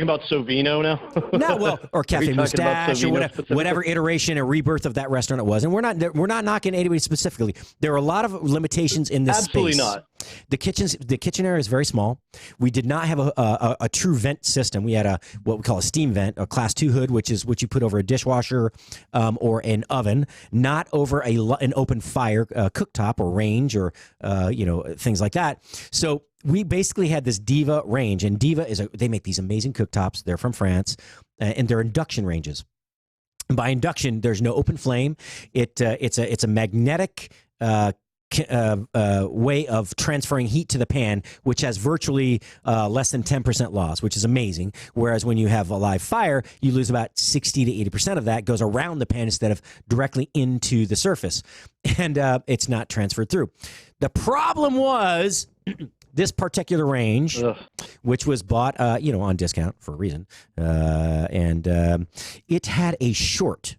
about Sovino now? No, well, or Cafe Moustache, or whatever iteration or rebirth of that restaurant it was. And we're not knocking anybody specifically. There are a lot of limitations in this Absolutely space. Not. The kitchen area is very small. We did not have a true vent system. We had what we call a steam vent, a Class 2 hood, which is what you put over a dishwasher or an oven, not over an open fire cooktop or range or things like that. So we basically had this Diva range, and Diva they make these amazing cooktops. They're from France, and they're induction ranges. And by induction, there's no open flame. It's a magnetic way of transferring heat to the pan, which has virtually less than 10% loss, which is amazing. Whereas when you have a live fire, you lose about 60 to 80% of that goes around the pan instead of directly into the surface, and it's not transferred through. The problem was this particular range, which was bought, on discount for a reason, and it had a short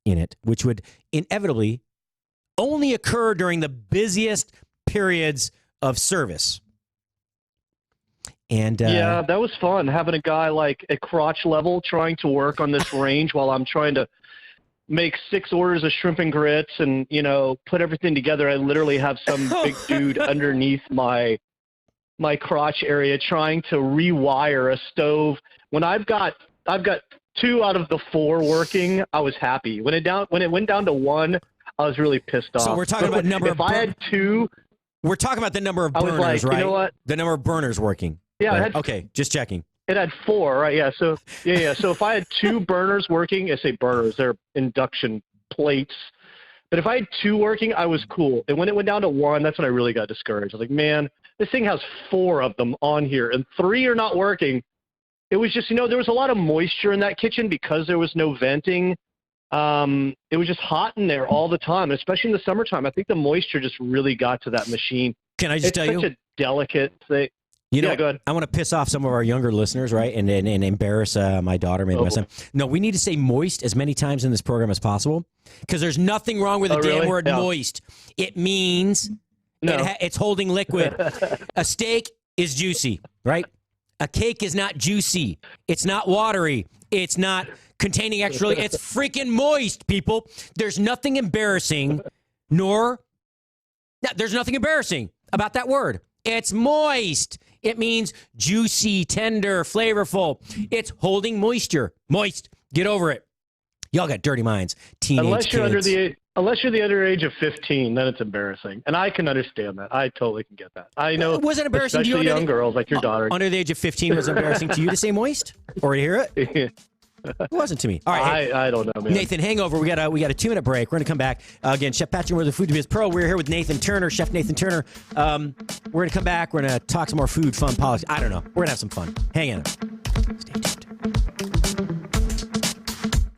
in it, which would inevitably only occur during the busiest periods of service. And yeah, that was fun, having a guy like at crotch level trying to work on this range while I'm trying to make 6 orders of shrimp and grits and, put everything together. I literally have some big dude underneath my crotch area trying to rewire a stove. When I've got 2 out of the 4 working, I was happy. When it went down to 1, I was really pissed off. So we're talking about number. If I had 2, we're talking about the number of burners, right? You know what? The number of burners working. Yeah. Right? Okay, just checking. It had 4, right? Yeah. So yeah. So if I had 2 burners working, I say burners, they're induction plates. But if I had 2 working, I was cool. And when it went down to 1, that's when I really got discouraged. I was like, man, this thing has 4 of them on here, and 3 are not working. It was just, there was a lot of moisture in that kitchen because there was no venting. It was just hot in there all the time, especially in the summertime. I think the moisture just really got to that machine. Can I just tell you? It's such a delicate thing. You know, go ahead. I want to piss off some of our younger listeners, right, and embarrass my daughter, maybe my son. No, we need to say moist as many times in this program as possible because there's nothing wrong with the damn word moist. It means it's holding liquid. A steak is juicy, right? A cake is not juicy. It's not watery. It's not containing extra. It's freaking moist, people. There's nothing embarrassing, there's nothing embarrassing about that word. It's moist. It means juicy, tender, flavorful. It's holding moisture. Moist. Get over it. Y'all got dirty minds. Teenage unless you're kids. unless you're the underage of 15, then it's embarrassing, and I can understand that. I totally can get that. I know. Was it embarrassing to you? Especially young girls like your daughter. Under the age of 15, was it embarrassing to you to say moist or to hear it? It wasn't to me. All right, I don't know, man. Nathan, hangover. We got a 2-minute break. We're gonna come back again. Chef Patrick Mosher, Food Biz Pro. We're here with Nathan Turner, Chef Nathan Turner. We're gonna come back. We're gonna talk some more food, fun, politics. I don't know. We're gonna have some fun. Hang in. Stay tuned.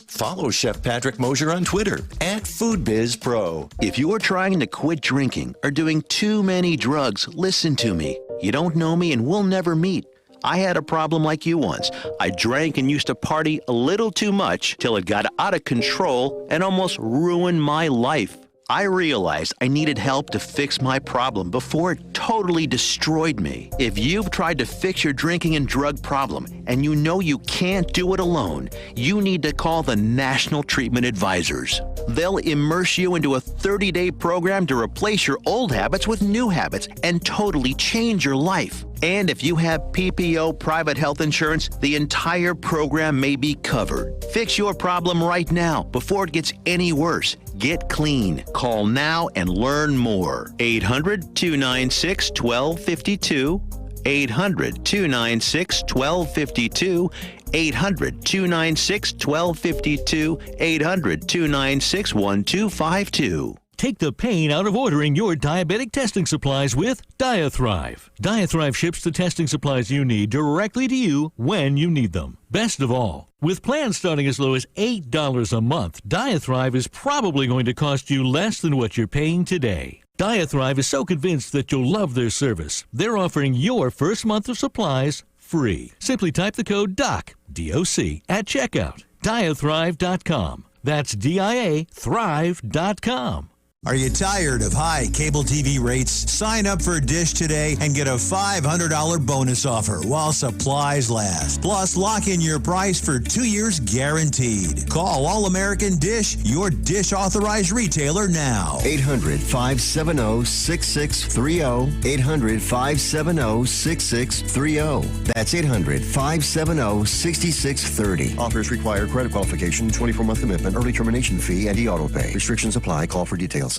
Follow Chef Patrick Mosher on Twitter @FoodBizPro. If you're trying to quit drinking or doing too many drugs, listen to me. You don't know me and we'll never meet. I had a problem like you once. I drank and used to party a little too much till it got out of control and almost ruined my life. I realized I needed help to fix my problem before it totally destroyed me. If you've tried to fix your drinking and drug problem and you know you can't do it alone, you need to call the National Treatment Advisors. They'll immerse you into a 30-day program to replace your old habits with new habits and totally change your life. And if you have PPO private health insurance, the entire program may be covered. Fix your problem right now before it gets any worse. Get clean. Call now and learn more. 800-296-1252. 800-296-1252. 800-296-1252. 800-296-1252. Take the pain out of ordering your diabetic testing supplies with Diathrive. Diathrive ships the testing supplies you need directly to you when you need them. Best of all, with plans starting as low as $8 a month, Diathrive is probably going to cost you less than what you're paying today. Diathrive is so convinced that you'll love their service, they're offering your first month of supplies free. Simply type the code DOC, D-O-C, at checkout. Diathrive.com. That's D-I-A, thrive.com. Are you tired of high cable TV rates? Sign up for Dish today and get a $500 bonus offer while supplies last. Plus, lock in your price for 2 years guaranteed. Call All American Dish, your Dish authorized retailer now. 800-570-6630. 800-570-6630. That's 800-570-6630. Offers require credit qualification, 24-month commitment, early termination fee, and e-auto pay. Restrictions apply. Call for details.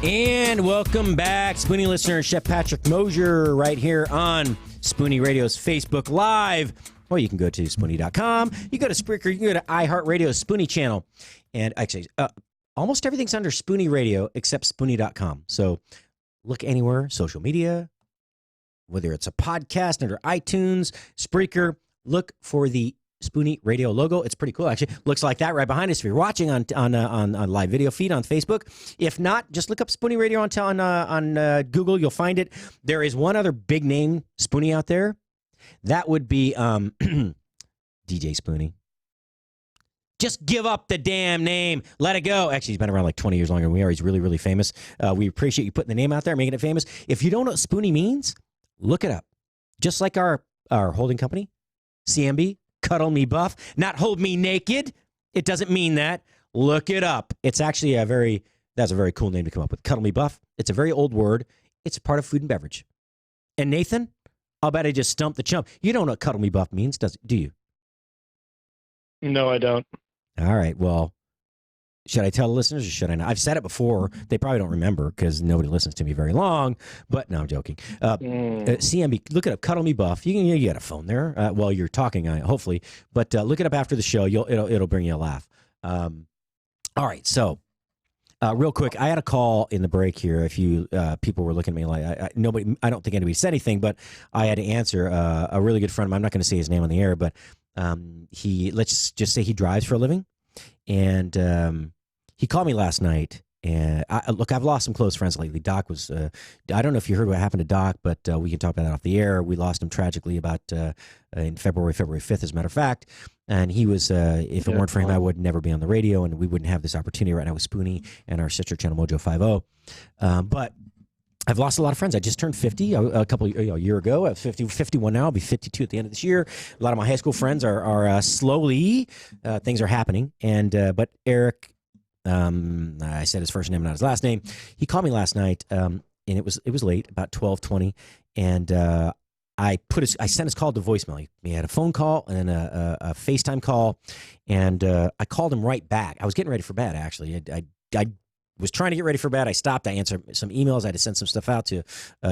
And welcome back, Spoony listener, Chef Patrick Mosher, right here on Spoony Radio's Facebook Live. Well, you can go to Spoony.com. You go to Spreaker. You can go to iHeartRadio's Spoony channel. And actually, almost everything's under Spoony Radio except Spoony.com. So look anywhere, social media, whether it's a podcast under iTunes, Spreaker, look for the Spoony Radio logo. It's pretty cool, actually. Looks like that right behind us if you're watching on live video feed on Facebook. If not, just look up Spoony Radio on Google. You'll find it. There is one other big name Spoony out there. That would be DJ Spoony. Just give up the damn name. Let it go. Actually, he's been around like 20 years longer than we are. He's really, really famous. We appreciate you putting the name out there, making it famous. If you don't know what Spoony means, look it up. Just like our holding company, CMB, Cuddle Me Buff, not Hold Me Naked. It doesn't mean that. Look it up. It's actually that's a very cool name to come up with. Cuddle Me Buff. It's a very old word. It's part of food and beverage. And Nathan, I'll bet I just stumped the chump. You don't know what Cuddle Me Buff means, do you? No, I don't. All right. Well, should I tell the listeners or should I not? I've said it before. They probably don't remember because nobody listens to me very long. But no, I'm joking. CMB, look it up. Cuddle Me Buff. You got a phone there while you're talking, hopefully. But look it up after the show. It'll bring you a laugh. All right. So real quick, I had a call in the break here. If you people were looking at me like I don't think anybody said anything, but I had to answer. A really good friend of mine. I'm not going to say his name on the air, but let's just say he drives for a living, and he called me last night. And look, I've lost some close friends lately. Doc was, I don't know if you heard what happened to Doc, but we can talk about that off the air. We lost him tragically about in February 5th, as a matter of fact. And he was, if it weren't for him, I would never be on the radio, and we wouldn't have this opportunity right now with Spoony and our sister channel Mojo 50. But I've lost a lot of friends. I just turned 50 a year ago. I'm 51 now. I'll be 52 at the end of this year. A lot of my high school friends are slowly, things are happening. And but Eric. I said his first name, not his last name. He called me last night, and it was late, about 12:20, and I sent his call to voicemail. He had a phone call and then a FaceTime call, and I called him right back. I was getting ready for bed, actually. I was trying to get ready for bed. I stopped. I answered some emails. I had to send some stuff out to,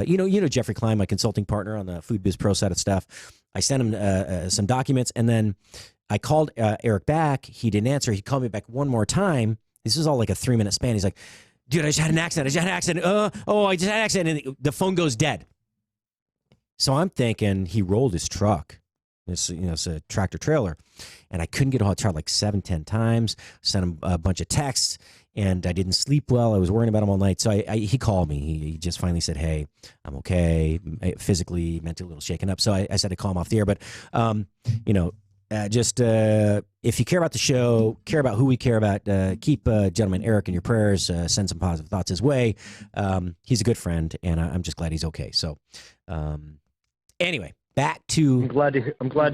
you know Jeffrey Klein, my consulting partner on the Food Biz Pro side of stuff. I sent him some documents, and then I called Eric back. He didn't answer. He called me back one more time. This is all like a 3-minute span. He's like, dude, I just had an accident. I just had an accident. And the phone goes dead. So I'm thinking he rolled his truck. It's a tractor trailer. And I couldn't get a hold. I tried like 7-10 times. Sent him a bunch of texts. And I didn't sleep well. I was worrying about him all night. So he called me. He just finally said, hey, I'm okay. Physically, mentally a little shaken up. So I said to call him off the air. But, if you care about the show, care about who we care about, keep gentleman Eric in your prayers. Send some positive thoughts his way. He's a good friend, and I'm just glad he's okay. So, anyway, back to. I'm glad to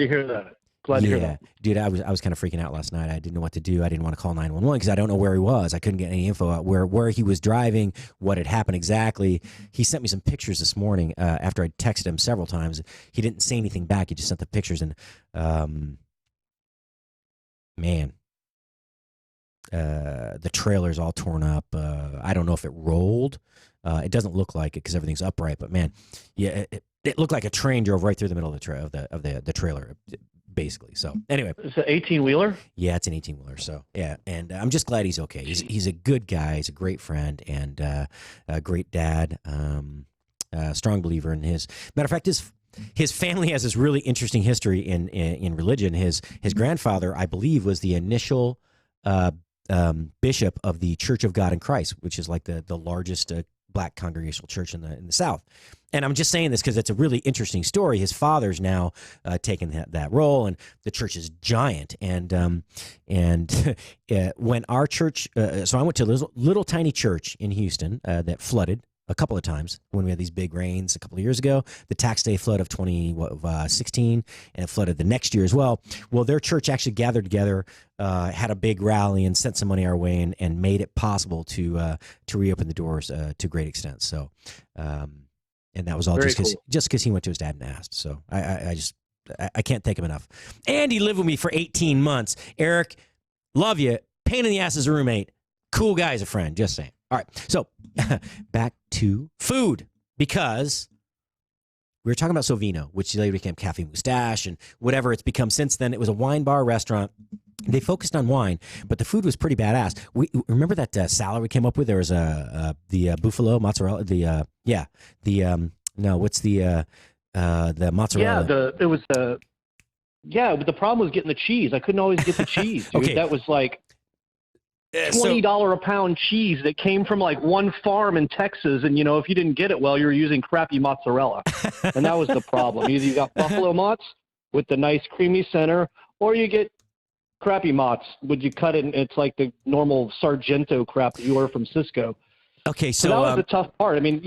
hear that. Glad to hear that. Dude, I was kind of freaking out last night. I didn't know what to do. I didn't want to call 911 because I don't know where he was. I couldn't get any info out where he was driving, what had happened exactly. He sent me some pictures this morning after I texted him several times. He didn't say anything back. He just sent the pictures, and man, the trailer's all torn up. I don't know if it rolled. It doesn't look like it because everything's upright. But man, yeah, it looked like a train drove right through the middle of the trailer, basically. So anyway, it's an 18-wheeler. Yeah, it's an 18-wheeler. So yeah, and I'm just glad he's okay. He's a good guy. He's a great friend and a great dad. Strong believer in his. Matter of fact, his family has this really interesting history in religion. His grandfather, I believe, was the initial bishop of the Church of God in Christ, which is like the largest black congregational church in the South. And I'm just saying this because it's a really interesting story. His father's now taken that role, and the church is giant. And when our church, so I went to a little tiny church in Houston that flooded a couple of times when we had these big rains a couple of years ago. The tax day flood of 2016, and it flooded the next year as well. Well, their church actually gathered together, had a big rally, and sent some money our way, and made it possible to reopen the doors to a great extent. So, and that was all just because he went to his dad and asked. So I can't thank him enough. And he lived with me for 18 months. Eric, love you. Pain in the ass as a roommate. Cool guy as a friend. Just saying. All right, so back to food, because we were talking about Sovino, which later became Cafe Moustache and whatever it's become since then. It was a wine bar restaurant. They focused on wine, but the food was pretty badass. We remember that salad we came up with. There was the buffalo mozzarella. What's the mozzarella? But the problem was getting the cheese. I couldn't always get the cheese, dude. Okay. That was like $20 a pound cheese that came from like one farm in Texas, and if you didn't get it well, you were using crappy mozzarella, and that was the problem. Either you got buffalo mozz with the nice creamy center, or you get crappy mozz. Would you cut it? And it's like the normal Sargento crap that you order from Cisco. Okay, so that was the tough part. I mean,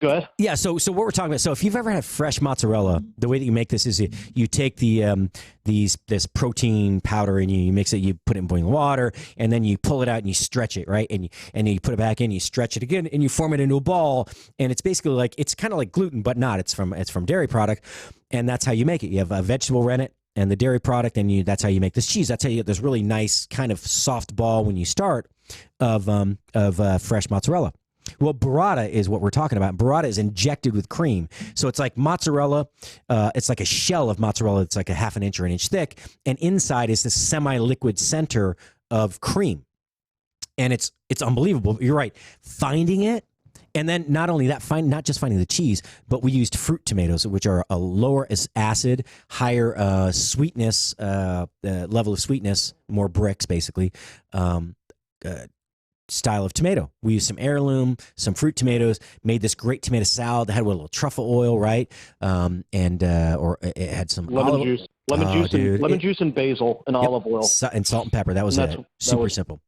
go ahead. Yeah, so what we're talking about. So if you've ever had fresh mozzarella, the way that you make this is you take this protein powder and you mix it, you put it in boiling water, and then you pull it out and you stretch it, right? And you put it back in, you stretch it again, and you form it into a ball. And it's basically it's kind of like gluten, but not. It's from dairy product, and that's how you make it. You have a vegetable rennet and the dairy product, and that's how you make this cheese. That's how you get this really nice kind of soft ball when you start of fresh mozzarella. Well, burrata is what we're talking about. Burrata is injected with cream. So it's like mozzarella. It's like a shell of mozzarella. It's like a half an inch or an inch thick. And inside is this semi-liquid center of cream. And it's unbelievable. You're right. Finding it. And then not only that, not just finding the cheese, but we used fruit tomatoes, which are a lower acid, higher sweetness, level of sweetness, more bricks, basically. style of tomato. We used some heirloom, some fruit tomatoes, made this great tomato salad that had a little truffle oil, right? Or it had some lemon juice and basil and olive oil and salt and pepper. That was super simple.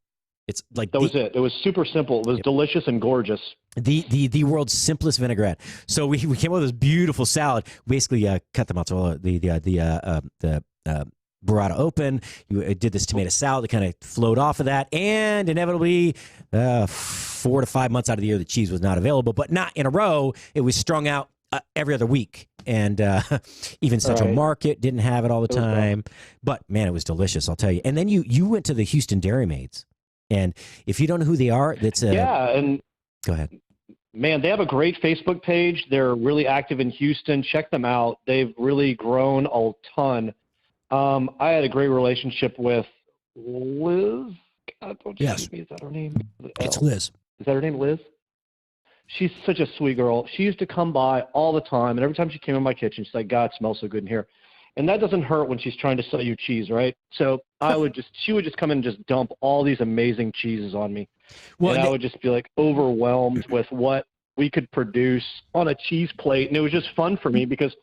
It's like that was it. It was super simple. It was delicious and gorgeous. The world's simplest vinaigrette. So we came up with this beautiful salad. Basically, cut the mozzarella, the burrata open. You did this tomato salad that kind of flowed off of that, and inevitably, 4 to 5 months out of the year, the cheese was not available, but not in a row. It was strung out every other week, and even Central Market didn't have it all the time. But man, it was delicious, I'll tell you. And then you went to the Houston Dairy Maids, and if you don't know who they are, that's and go ahead. Man, they have a great Facebook page. They're really active in Houston. Check them out. They've really grown a ton. I had a great relationship with Liz. God, don't you shoot me. Is that her name? It's Liz. Is that her name, Liz? She's such a sweet girl. She used to come by all the time, and every time she came in my kitchen, she's like, God, it smells so good in here. And that doesn't hurt when she's trying to sell you cheese, right? So she would just come in and just dump all these amazing cheeses on me. Well, and I would just be like overwhelmed with what we could produce on a cheese plate. And it was just fun for me because,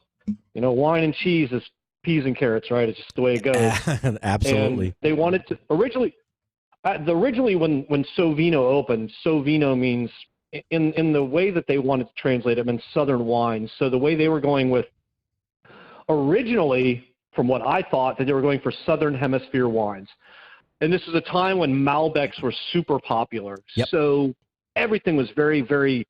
wine and cheese is peas and carrots, right? It's just the way it goes. Absolutely. And they wanted to originally when Sovino opened, Sovino means in the way that they wanted to translate it meant southern wine. So the way they were going with originally, from what I thought, that they were going for southern hemisphere wines. And this was a time when Malbecs were super popular. Yep. So everything was very, very,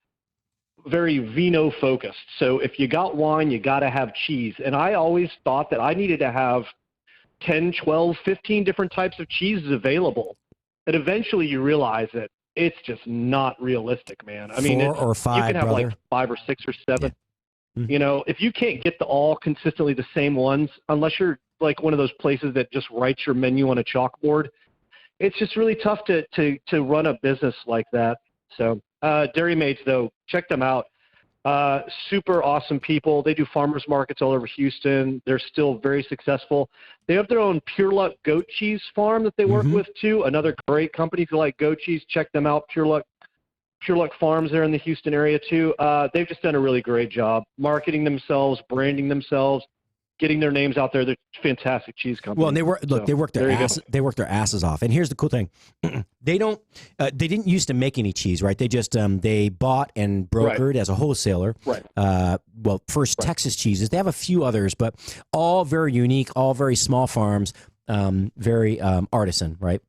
very vino focused. So if you got wine, you got to have cheese. And I always thought that I needed to have 10, 12, 15 different types of cheeses available. And eventually you realize that it's just not realistic, man. I mean, 4 or 5, you can have brother. like 5 or 6 or 7. Yeah. If you can't get all consistently the same ones, unless you're like one of those places that just writes your menu on a chalkboard, it's just really tough to run a business like that. So Dairy Maids, though, check them out. Super awesome people. They do farmers markets all over Houston. They're still very successful. They have their own Pure Luck goat cheese farm that they work with, too. Another great company. If you like goat cheese, check them out. Pure Luck Farms there in the Houston area, too. They've just done a really great job marketing themselves, branding themselves, getting their names out there. They're a fantastic cheese company. Well, and they work their asses off. And here's the cool thing: they didn't used to make any cheese, right? They just they bought and brokered as a wholesaler. Right. First Texas cheeses. They have a few others, but all very unique, all very small farms, very artisan, right?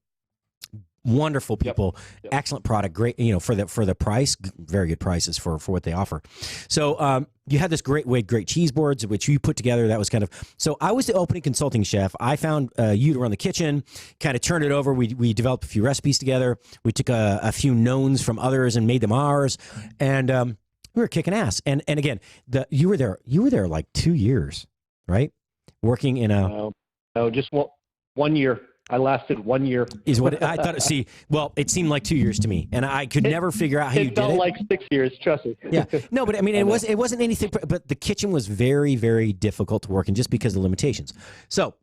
Wonderful people, excellent product, great, for the price, very good prices for what they offer. So you had this great cheese boards, which you put together. That was so I was the opening consulting chef. I found you to run the kitchen, kind of turned it over. We developed a few recipes together. We took a few knowns from others and made them ours. And we were kicking ass. And again, you were there like 2 years, right? Working in a... No, just 1 year. I lasted 1 year. Is what I thought. See, well, it seemed like 2 years to me, and I could never figure out how you did it. It felt like 6 years, trust me. Yeah, no, but I mean, it wasn't anything. But the kitchen was very, very difficult to work in just because of the limitations. So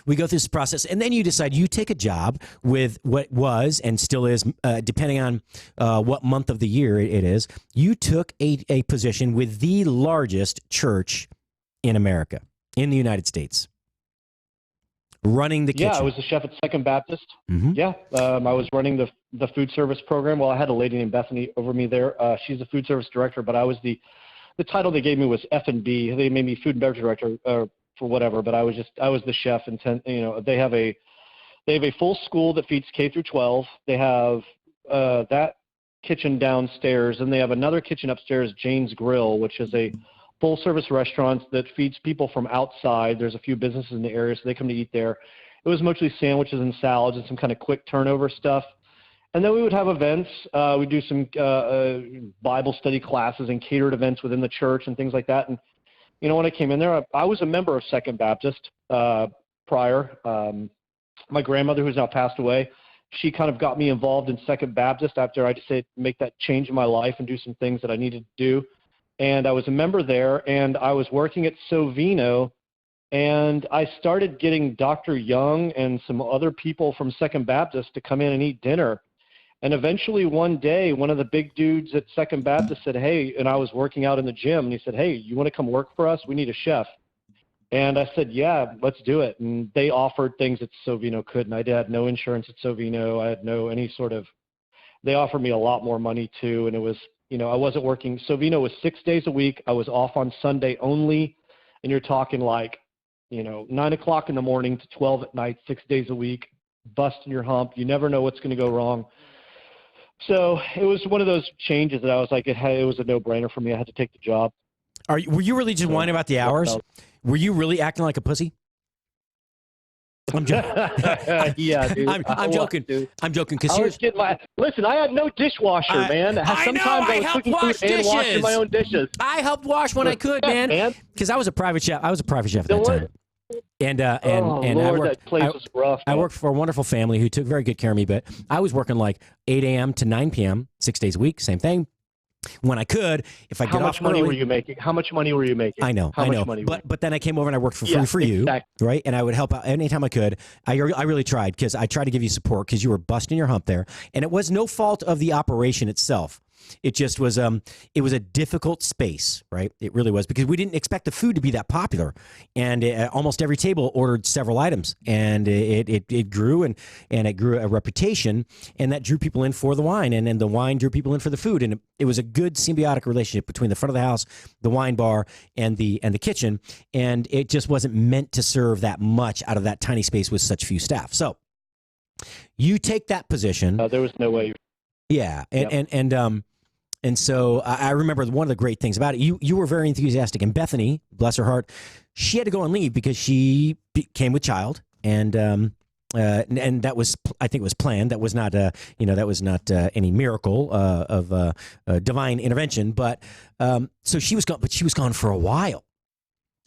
we go through this process, and then you decide you take a job with what was and still is, depending on what month of the year it is. You took a position with the largest church in America, in the United States. Running the kitchen. Yeah, I was the chef at Second Baptist. Mm-hmm. Yeah, I was running the food service program. Well, I had a lady named Bethany over me there. She's the food service director, but I was the title they gave me was F&B. They made me food and beverage director for whatever, but I was the chef. And they have a full school that feeds K through 12. They have that kitchen downstairs, and they have another kitchen upstairs, Jane's Grill, which is a full-service restaurants that feeds people from outside. There's a few businesses in the area, so they come to eat there. It was mostly sandwiches and salads and some kind of quick turnover stuff. And then we would have events. We'd do some Bible study classes and catered events within the church and things like that. And, when I came in there, I was a member of Second Baptist prior. My grandmother, who's now passed away, she kind of got me involved in Second Baptist after I decided to make that change in my life and do some things that I needed to do. And I was a member there, and I was working at Sovino And I started getting Dr. Young and some other people from Second Baptist to come in and eat dinner. And eventually one day, one of the big dudes at Second Baptist said, hey, and I was working out in the gym, and he said, hey, you want to come work for us? We need a chef. And I said, yeah, let's do it. And they offered things that Sovino couldn't. I had no insurance at Sovino. I had no any sort of – they offered me a lot more money too. And it was, I wasn't working. Sovino was 6 days a week. I was off on Sunday only. And you're talking like, 9 o'clock in the morning to 12 at night, 6 days a week, busting your hump. You never know what's going to go wrong. So it was one of those changes that I was like, it was a no-brainer for me. I had to take the job. Were you really just whining about the hours? Were you really acting like a pussy? I'm joking. Yeah, dude. I'm joking. Dude. I'm joking. Listen, I had no dishwasher, man. Sometimes I was cooking food and washing my own dishes. I helped wash when I could, man. Because I was a private chef. I was a private chef at that time. And Lord, that place was rough. I worked for a wonderful family who took very good care of me, but I was working like 8 a.m. to 9 p.m., 6 days a week, same thing. When I could, if I get off early. How much money were you making? How much money were you making? I know. But then I came over and I worked for free for you, right? And I would help out anytime I could. I really tried because I tried to give you support because you were busting your hump there. And it was no fault of the operation itself. It just was it was a difficult space, right? It really was, because we didn't expect the food to be that popular, and almost every table ordered several items, and it grew and it grew a reputation, and that drew people in for the wine, and then the wine drew people in for the food, and it was a good symbiotic relationship between the front of the house, the wine bar, and the kitchen, and it just wasn't meant to serve that much out of that tiny space with such few staff. So you take that position. There was no way. Yeah, and so I remember one of the great things about it. You were very enthusiastic, and Bethany, bless her heart, she had to go and leave because she came with child, and that was, I think, it was planned. That was not that was not any miracle of divine intervention. But so she was gone, but she was gone for a while.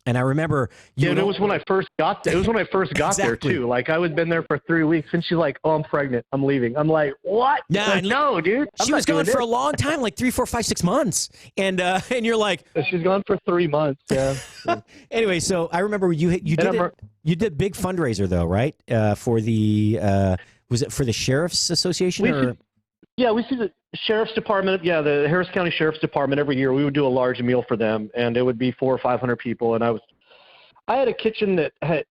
And I remember it was when I first got there. It was when I first got there too. Like I had been there for 3 weeks, and she's like, "Oh, I'm pregnant. I'm leaving." I'm like, "What?" No, dude. She was gone for a long time, like 3, 4, 5, 6 months, and you're like, she's gone for 3 months. Yeah. Anyway, so I remember you did big fundraiser though, right? For the was it for the Sheriff's Association? We see the Sheriff's Department. Yeah, the Harris County Sheriff's Department every year. We would do a large meal for them, and it would be 400 or 500 people. And I had a kitchen that had,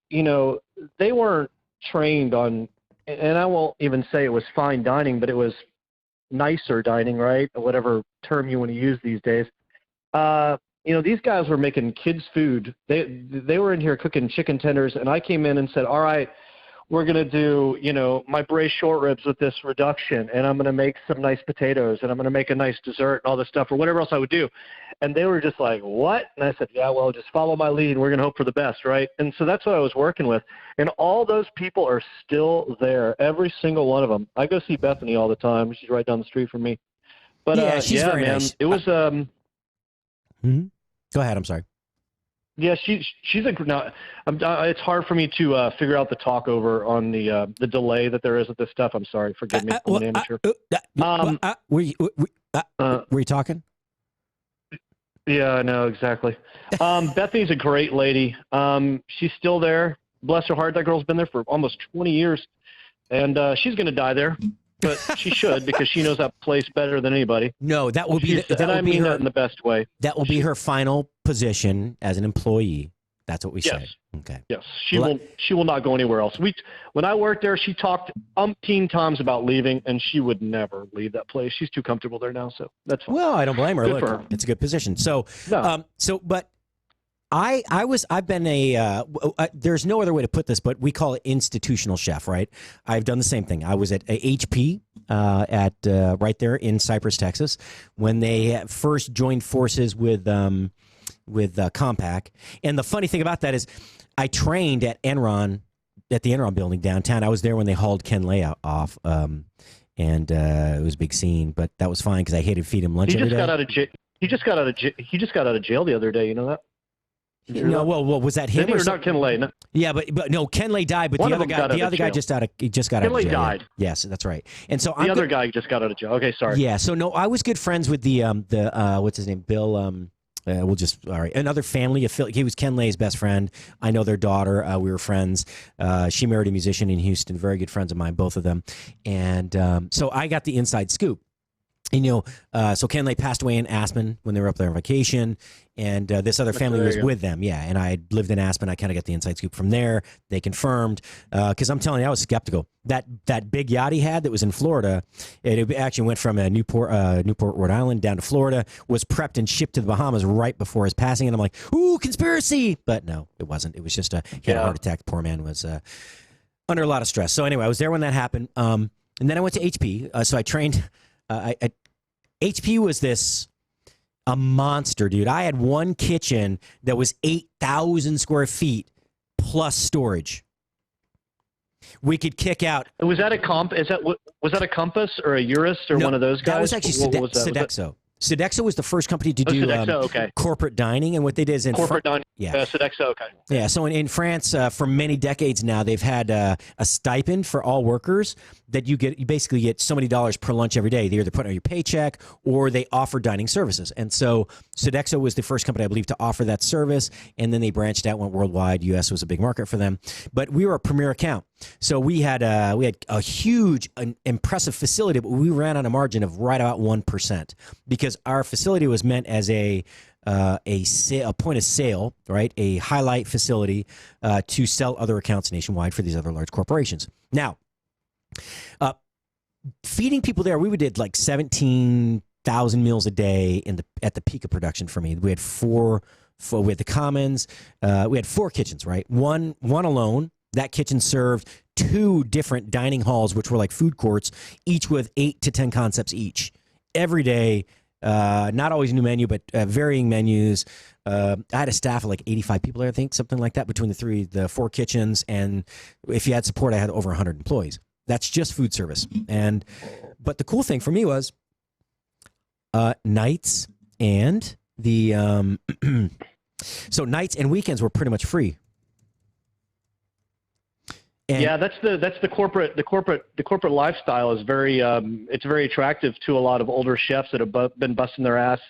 they weren't trained on, and I won't even say it was fine dining, but it was nicer dining, right? Whatever term you want to use these days. These guys were making kids' food. They were in here cooking chicken tenders, and I came in and said, "All right, we're going to do, my braised short ribs with this reduction, and I'm going to make some nice potatoes, and I'm going to make a nice dessert and all this stuff," or whatever else I would do. And they were just like, "What?" And I said, "Yeah, well, just follow my lead. We're going to hope for the best," right? And so that's what I was working with. And all those people are still there, every single one of them. I go see Bethany all the time. She's right down the street from me. But she's very nice. It was Go ahead. I'm sorry. Yeah, she's now. It's hard for me to figure out the talk over on the delay that there is with this stuff. I'm sorry, forgive me. I'm an amateur. Were you talking? Yeah, I know exactly. Bethany's a great lady. She's still there. Bless her heart. That girl's been there for almost 20 years, and she's going to die there. But she should, because she knows that place better than anybody. No, that will be. I mean that in the best way. That will be her final position as an employee. That's what we say. Okay. Yes, she will not go anywhere else. When I worked there, she talked umpteen times about leaving, and she would never leave that place. She's too comfortable there now, so that's fine. Well, I don't blame her. Good Look, for her. It's a good position. So, No. but I've been there's no other way to put this, but we call it institutional chef, right? I've done the same thing. I was at HP at right there in Cypress, Texas, when they first joined forces with Compaq. And the funny thing about that is I trained at Enron, at the Enron building downtown. I was there when they hauled Ken Lay off. And it was a big scene, but that was fine because I hated feed him lunch every day. He just got out of jail the other day. You know that? No, well, was that him? Or not Ken Lay? No. Yeah, but no, Ken Lay died, but the other guy just got out of jail. Ken Lay died. Yes, that's right. And so the other guy just got out of jail. Okay, sorry. Yeah, so no, I was good friends with the what's his name, Bill All right. Another family affiliate. He was Ken Lay's best friend. I know their daughter. We were friends. She married a musician in Houston. Very good friends of mine, both of them. And so I got the inside scoop. And, so Ken Lay passed away in Aspen when they were up there on vacation, and this other family was with them. Yeah, and I had lived in Aspen. I kind of got the inside scoop from there. They confirmed, because I'm telling you, I was skeptical. That big yacht he had that was in Florida, it actually went from Newport, Rhode Island, down to Florida, was prepped and shipped to the Bahamas right before his passing, and I'm like, ooh, conspiracy! But no, it wasn't. It was just he had a heart attack. The poor man was under a lot of stress. So anyway, I was there when that happened, and then I went to HP. So I trained... HP was a monster, dude. I had one kitchen that was 8,000 square feet plus storage. We could kick out. Was that was that a Compass or a Urus or one of those guys? That was actually Sodexo. Sodexo was the first company to do corporate dining, and what they did is in corporate dining. Yeah, Sodexo. Okay. Yeah, so in France, for many decades now, they've had a stipend for all workers that you basically get so many dollars per lunch every day. They either put it on your paycheck or they offer dining services. And so Sodexo was the first company, I believe, to offer that service, and then they branched out, went worldwide. U.S. was a big market for them, but we were a premier account. So we had a huge, impressive facility, but we ran on a margin of right about 1% because our facility was meant as a point of sale, right? A highlight facility to sell other accounts nationwide for these other large corporations. Now, feeding people there, we did like 17,000 meals a day at the peak of production for me. We had we had the Commons. We had 4 kitchens, right? One alone. That kitchen served 2 different dining halls, which were like food courts, each with 8 to 10 concepts each. Every day, not always a new menu, but varying menus. I had a staff of like 85 people there, I think, something like that, between the 4 kitchens. And if you had support, I had over 100 employees. That's just food service. But the cool thing for me was nights and so nights and weekends were pretty much free. And yeah, that's the corporate lifestyle is very it's very attractive to a lot of older chefs that have been busting their ass.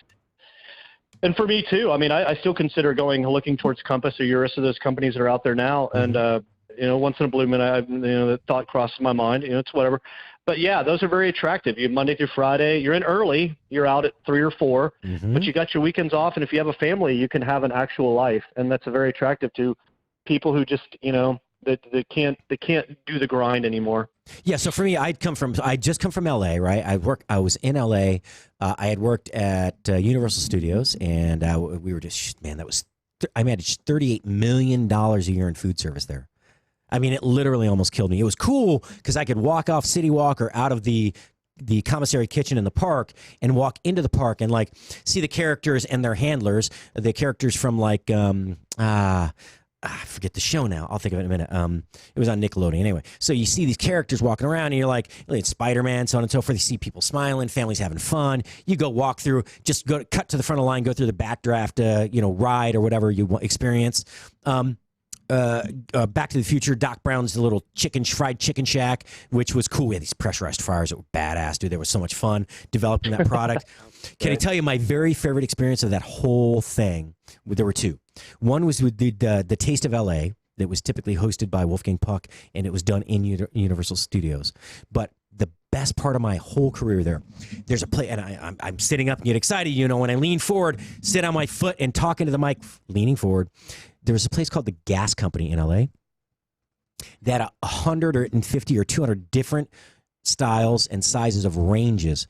And for me too. I mean, I still consider looking towards Compass or Urus or those companies that are out there now. And once in a blue moon, the thought crosses my mind. It's whatever. But yeah, those are very attractive. You Monday through Friday, you're in early, you're out at 3 or 4, but you got your weekends off. And if you have a family, you can have an actual life, and that's very attractive to people who just they can't do the grind anymore. Yeah, so for me, I just come from LA, right? I was in LA. I had worked at Universal Studios, and we were just I managed $38 million a year in food service there. I mean, it literally almost killed me. It was cool because I could walk off City Walk or out of the commissary kitchen in the park and walk into the park and like see the characters and their handlers, the characters from like I forget the show now. I'll think of it in a minute. It was on Nickelodeon anyway. So you see these characters walking around and you're like, it's Spider-Man, so on and so forth. You see people smiling, families having fun. You go walk through, cut to the front of the line, go through the backdraft, ride or whatever you experience. Back to the Future, Doc Brown's the little fried chicken shack, which was cool. We had these pressurized fryers that were badass, dude. There was so much fun developing that product. Can I tell you my very favorite experience of that whole thing? There were 2. One was with the Taste of LA that was typically hosted by Wolfgang Puck, and it was done in Universal Studios. But the best part of my whole career there's a place, and I'm sitting up and get excited, when I lean forward, sit on my foot and talking to the mic, leaning forward. There was a place called the Gas Company in LA that had 150 or 200 different styles and sizes of ranges,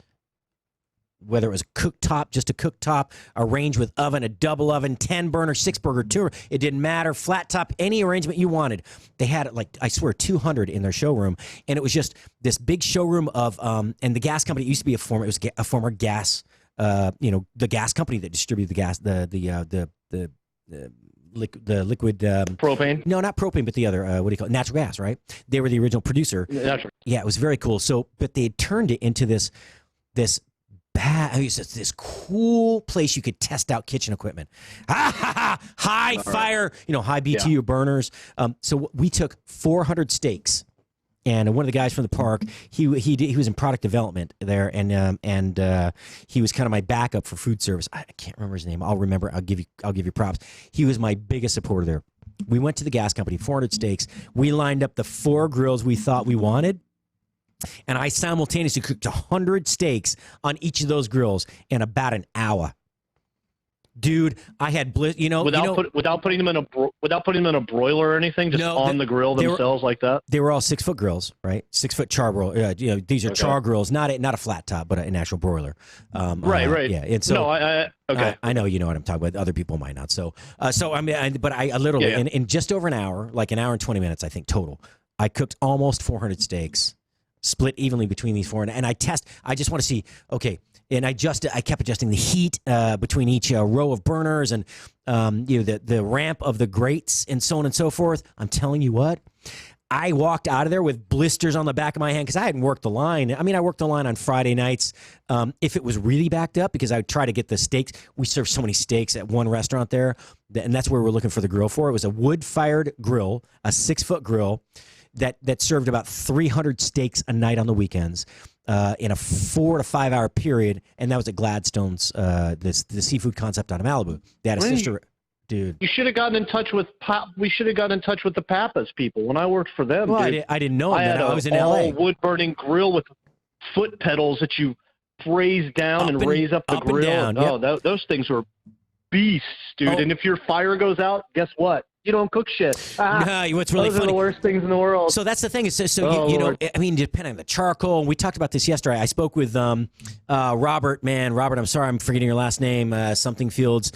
whether it was a cooktop, just a cooktop, a range with oven, a double oven, 10 burner, 6 burner, 2. It didn't matter. Flat top, any arrangement you wanted. They had I swear 200 in their showroom, and it was just this big showroom of and the Gas Company used to be a former gas the gas company that distributed the gas, the liquid propane. No, not propane, but the other what do you call it? Natural gas, right? They were the original producer. Natural. Yeah, it was very cool. So, but they had turned it into this cool place you could test out kitchen equipment. High fire, high BTU burners. So we took 400 steaks And one of the guys from the park, he was in product development there, and he was kind of my backup for food service. I can't remember his name. I'll remember. I'll give you props. He was my biggest supporter there. We went to the gas company, 400 steaks. We lined up the 4 grills we thought we wanted, and I simultaneously cooked 100 steaks on each of those grills in about an hour. Dude, I had without putting them in a broiler or anything, just on the grill themselves like that. They were all 6-foot grills, right? 6-foot char broil. These are char grills, not a flat top, but an actual broiler. Right. Yeah, and so okay. I know you know what I'm talking about. Other people might not. So I mean, I literally in just over an hour, like an hour and 20 minutes, I think total, I cooked almost 400 steaks, split evenly between these 4, and I just want to see, okay. And I kept adjusting the heat between each row of burners, and the ramp of the grates, and so on and so forth. I'm telling you what, I walked out of there with blisters on the back of my hand because I hadn't worked the line. I mean, I worked the line on Friday nights if it was really backed up, because I would try to get the steaks. We served so many steaks at one restaurant there, and that's where we're looking for the grill for. It was a wood-fired grill, a 6-foot grill that served about 300 steaks a night on the weekends. In a 4 to 5 hour period, and that was at Gladstone's, the seafood concept out of Malibu. They had a sister, dude. You should have gotten in touch with we should have gotten in touch with the Pappas people when I worked for them. Well, dude. I didn't know I that. had I was in all LA. wood burning grill with foot pedals that you raise down and raise up the grill. And down. Oh, those things were beasts, dude. And if your fire goes out, guess what? You don't cook shit. What's really those funny? are the worst things in the world. So that's the thing. You know, I mean, depending on the charcoal, and we talked about this yesterday. I spoke with Robert. Robert, I'm sorry, I'm forgetting your last name. Something Fields.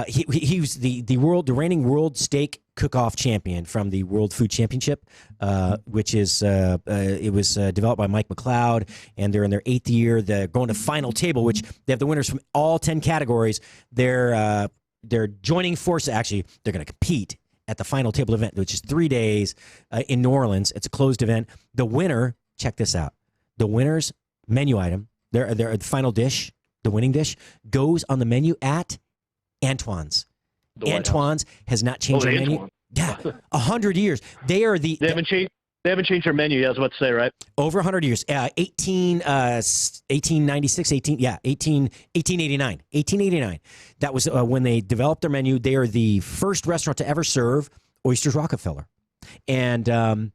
He was the reigning world steak cook-off champion from the World Food Championship, which is it was developed by Mike McLeod, and they're in their 8th year. They're going to final table, which they have the winners from all 10 categories. They're joining forces. Actually, they're going to compete at the final table event, which is 3 days in New Orleans. It's a closed event. The winner, check this out. The winner's menu item, their final dish, the winning dish, goes on the menu at Antoine's. Antoine's has not changed their menu. Yeah, 100 years. They haven't changed. They haven't changed their menu. I was about to say, right? Over 100 years. 1896, 1889. That was when they developed their menu. They are the first restaurant to ever serve oysters Rockefeller. And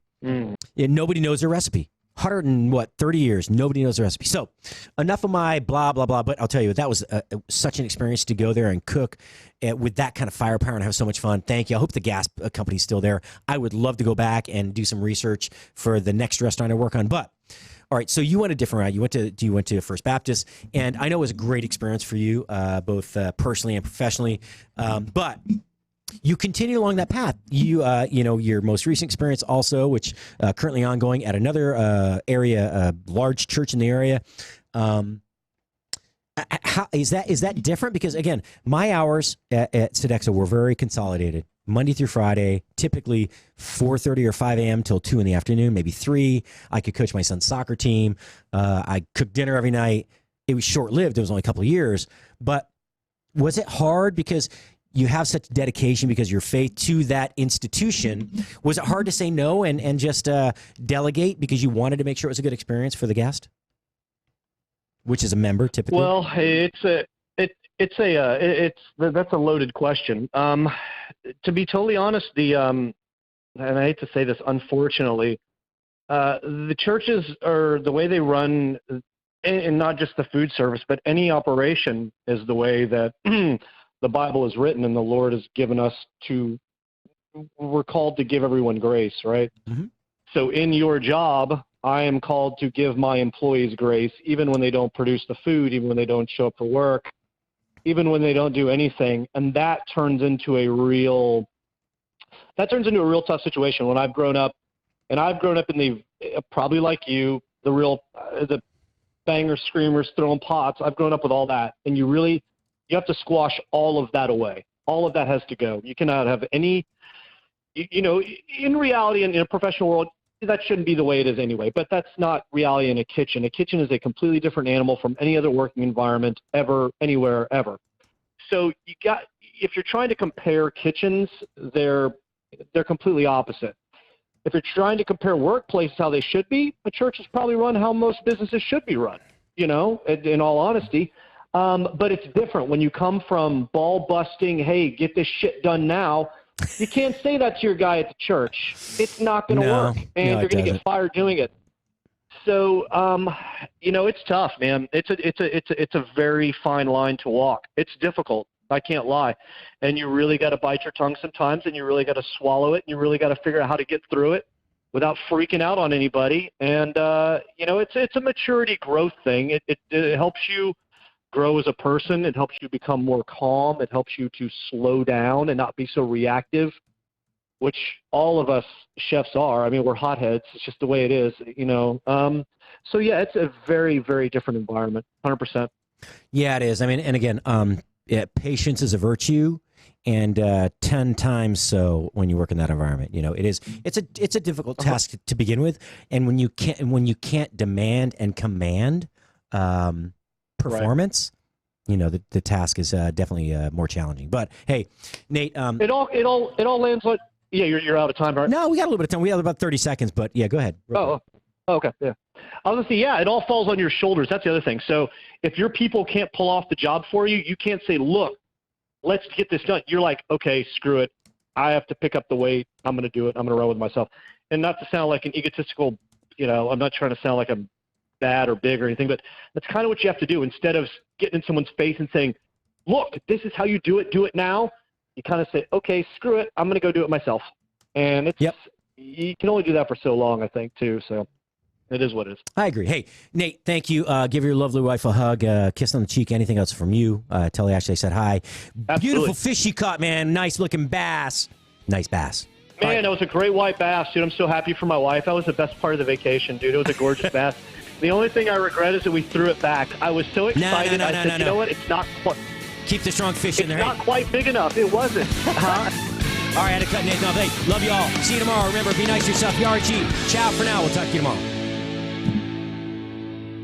nobody knows their recipe. 30 years. Nobody knows the recipe. So enough of my blah, blah, blah. But I'll tell you, that was such an experience to go there and cook with that kind of firepower and have so much fun. Thank you. I hope the gas company's still there. I would love to go back and do some research for the next restaurant I work on. But all right, so you went a different route. You went to First Baptist, and I know it was a great experience for you, both personally and professionally. But you continue along that path. Your most recent experience also, which currently ongoing at another area, large church in the area. How is that different? Because again, my hours at Sodexo were very consolidated. Monday through Friday, typically 4:30 or 5 a.m. till 2 in the afternoon, maybe 3. I could coach my son's soccer team. I cooked dinner every night. It was short-lived. It was only a couple of years. But was it hard because you have such dedication because your faith to that institution? Was it hard to say no and just delegate because you wanted to make sure it was a good experience for the guest, which is a member typically? Well, that's a loaded question. To be totally honest, and I hate to say this, unfortunately, the churches are the way they run, and not just the food service, but any operation is the way that the Bible is written, and the Lord has given us we're called to give everyone grace, right? Mm-hmm. So in your job, I am called to give my employees grace, even when they don't produce the food, even when they don't show up for work, even when they don't do anything. And that turns into a real tough situation. When I've grown up, in the, probably like you, the bangers, screamers, throwing pots, I've grown up with all that. And you have to squash all of that away. All of that has to go. You cannot have any, in reality, in a professional world, that shouldn't be the way it is anyway, but that's not reality in a kitchen. A kitchen is a completely different animal from any other working environment ever, anywhere, ever. So if you're trying to compare kitchens, they're completely opposite. If you're trying to compare workplaces how they should be, a church is probably run how most businesses should be run, in all honesty. But it's different when you come from ball busting, hey, get this shit done now. You can't say that to your guy at the church. It's not going to work, and you're going to get fired doing it. So, it's tough, man. It's a very fine line to walk. It's difficult. I can't lie. And you really got to bite your tongue sometimes, and you really got to swallow it, and you really got to figure out how to get through it without freaking out on anybody. And, it's a maturity growth thing. It helps you grow as a person. It helps you become more calm. It helps you to slow down and not be so reactive, which all of us chefs are. I mean, we're hotheads. It's just the way it is, So, yeah, it's a very, very different environment, 100%. Yeah, it is. I mean, and again, patience is a virtue, and 10 times so when you work in that environment. It's a difficult task to begin with, and when you can't demand and command performance, the task is definitely more challenging. But hey, Nate, it all lands on. Yeah, you're out of time, right? No, we got a little bit of time. We have about 30 seconds, but yeah, go ahead. Okay, yeah. I was going to say, yeah, it all falls on your shoulders. That's the other thing. So if your people can't pull off the job for you, you can't say, look, let's get this done. You're like, okay, screw it. I have to pick up the weight. I'm going to do it. I'm going to run with myself. And not to sound like an egotistical, I'm not trying to sound like I'm bad or big or anything, but that's kind of what you have to do. Instead of getting in someone's face and saying, look, this is how you do it now. You kind of say, okay, screw it. I'm going to go do it myself. And you can only do that for so long, I think, too. So it is what it is. I agree. Hey, Nate, thank you. Give your lovely wife a hug, kiss on the cheek, anything else from you. Tell her Ashley I said hi. Absolutely. Beautiful fish you caught, man. Nice looking bass. Nice bass. Man, that was a great white bass, dude. I'm so happy for my wife. That was the best part of the vacation, dude. It was a gorgeous bass. The only thing I regret is that we threw it back. I was so excited. I said, you know what? It's not quite. Keep the strong fish in there. It's not quite big enough. It wasn't. All right, I had to cut Nate off. Hey, love you all. See you tomorrow. Remember, be nice to yourself. You are cheap. Ciao for now. We'll talk to you tomorrow.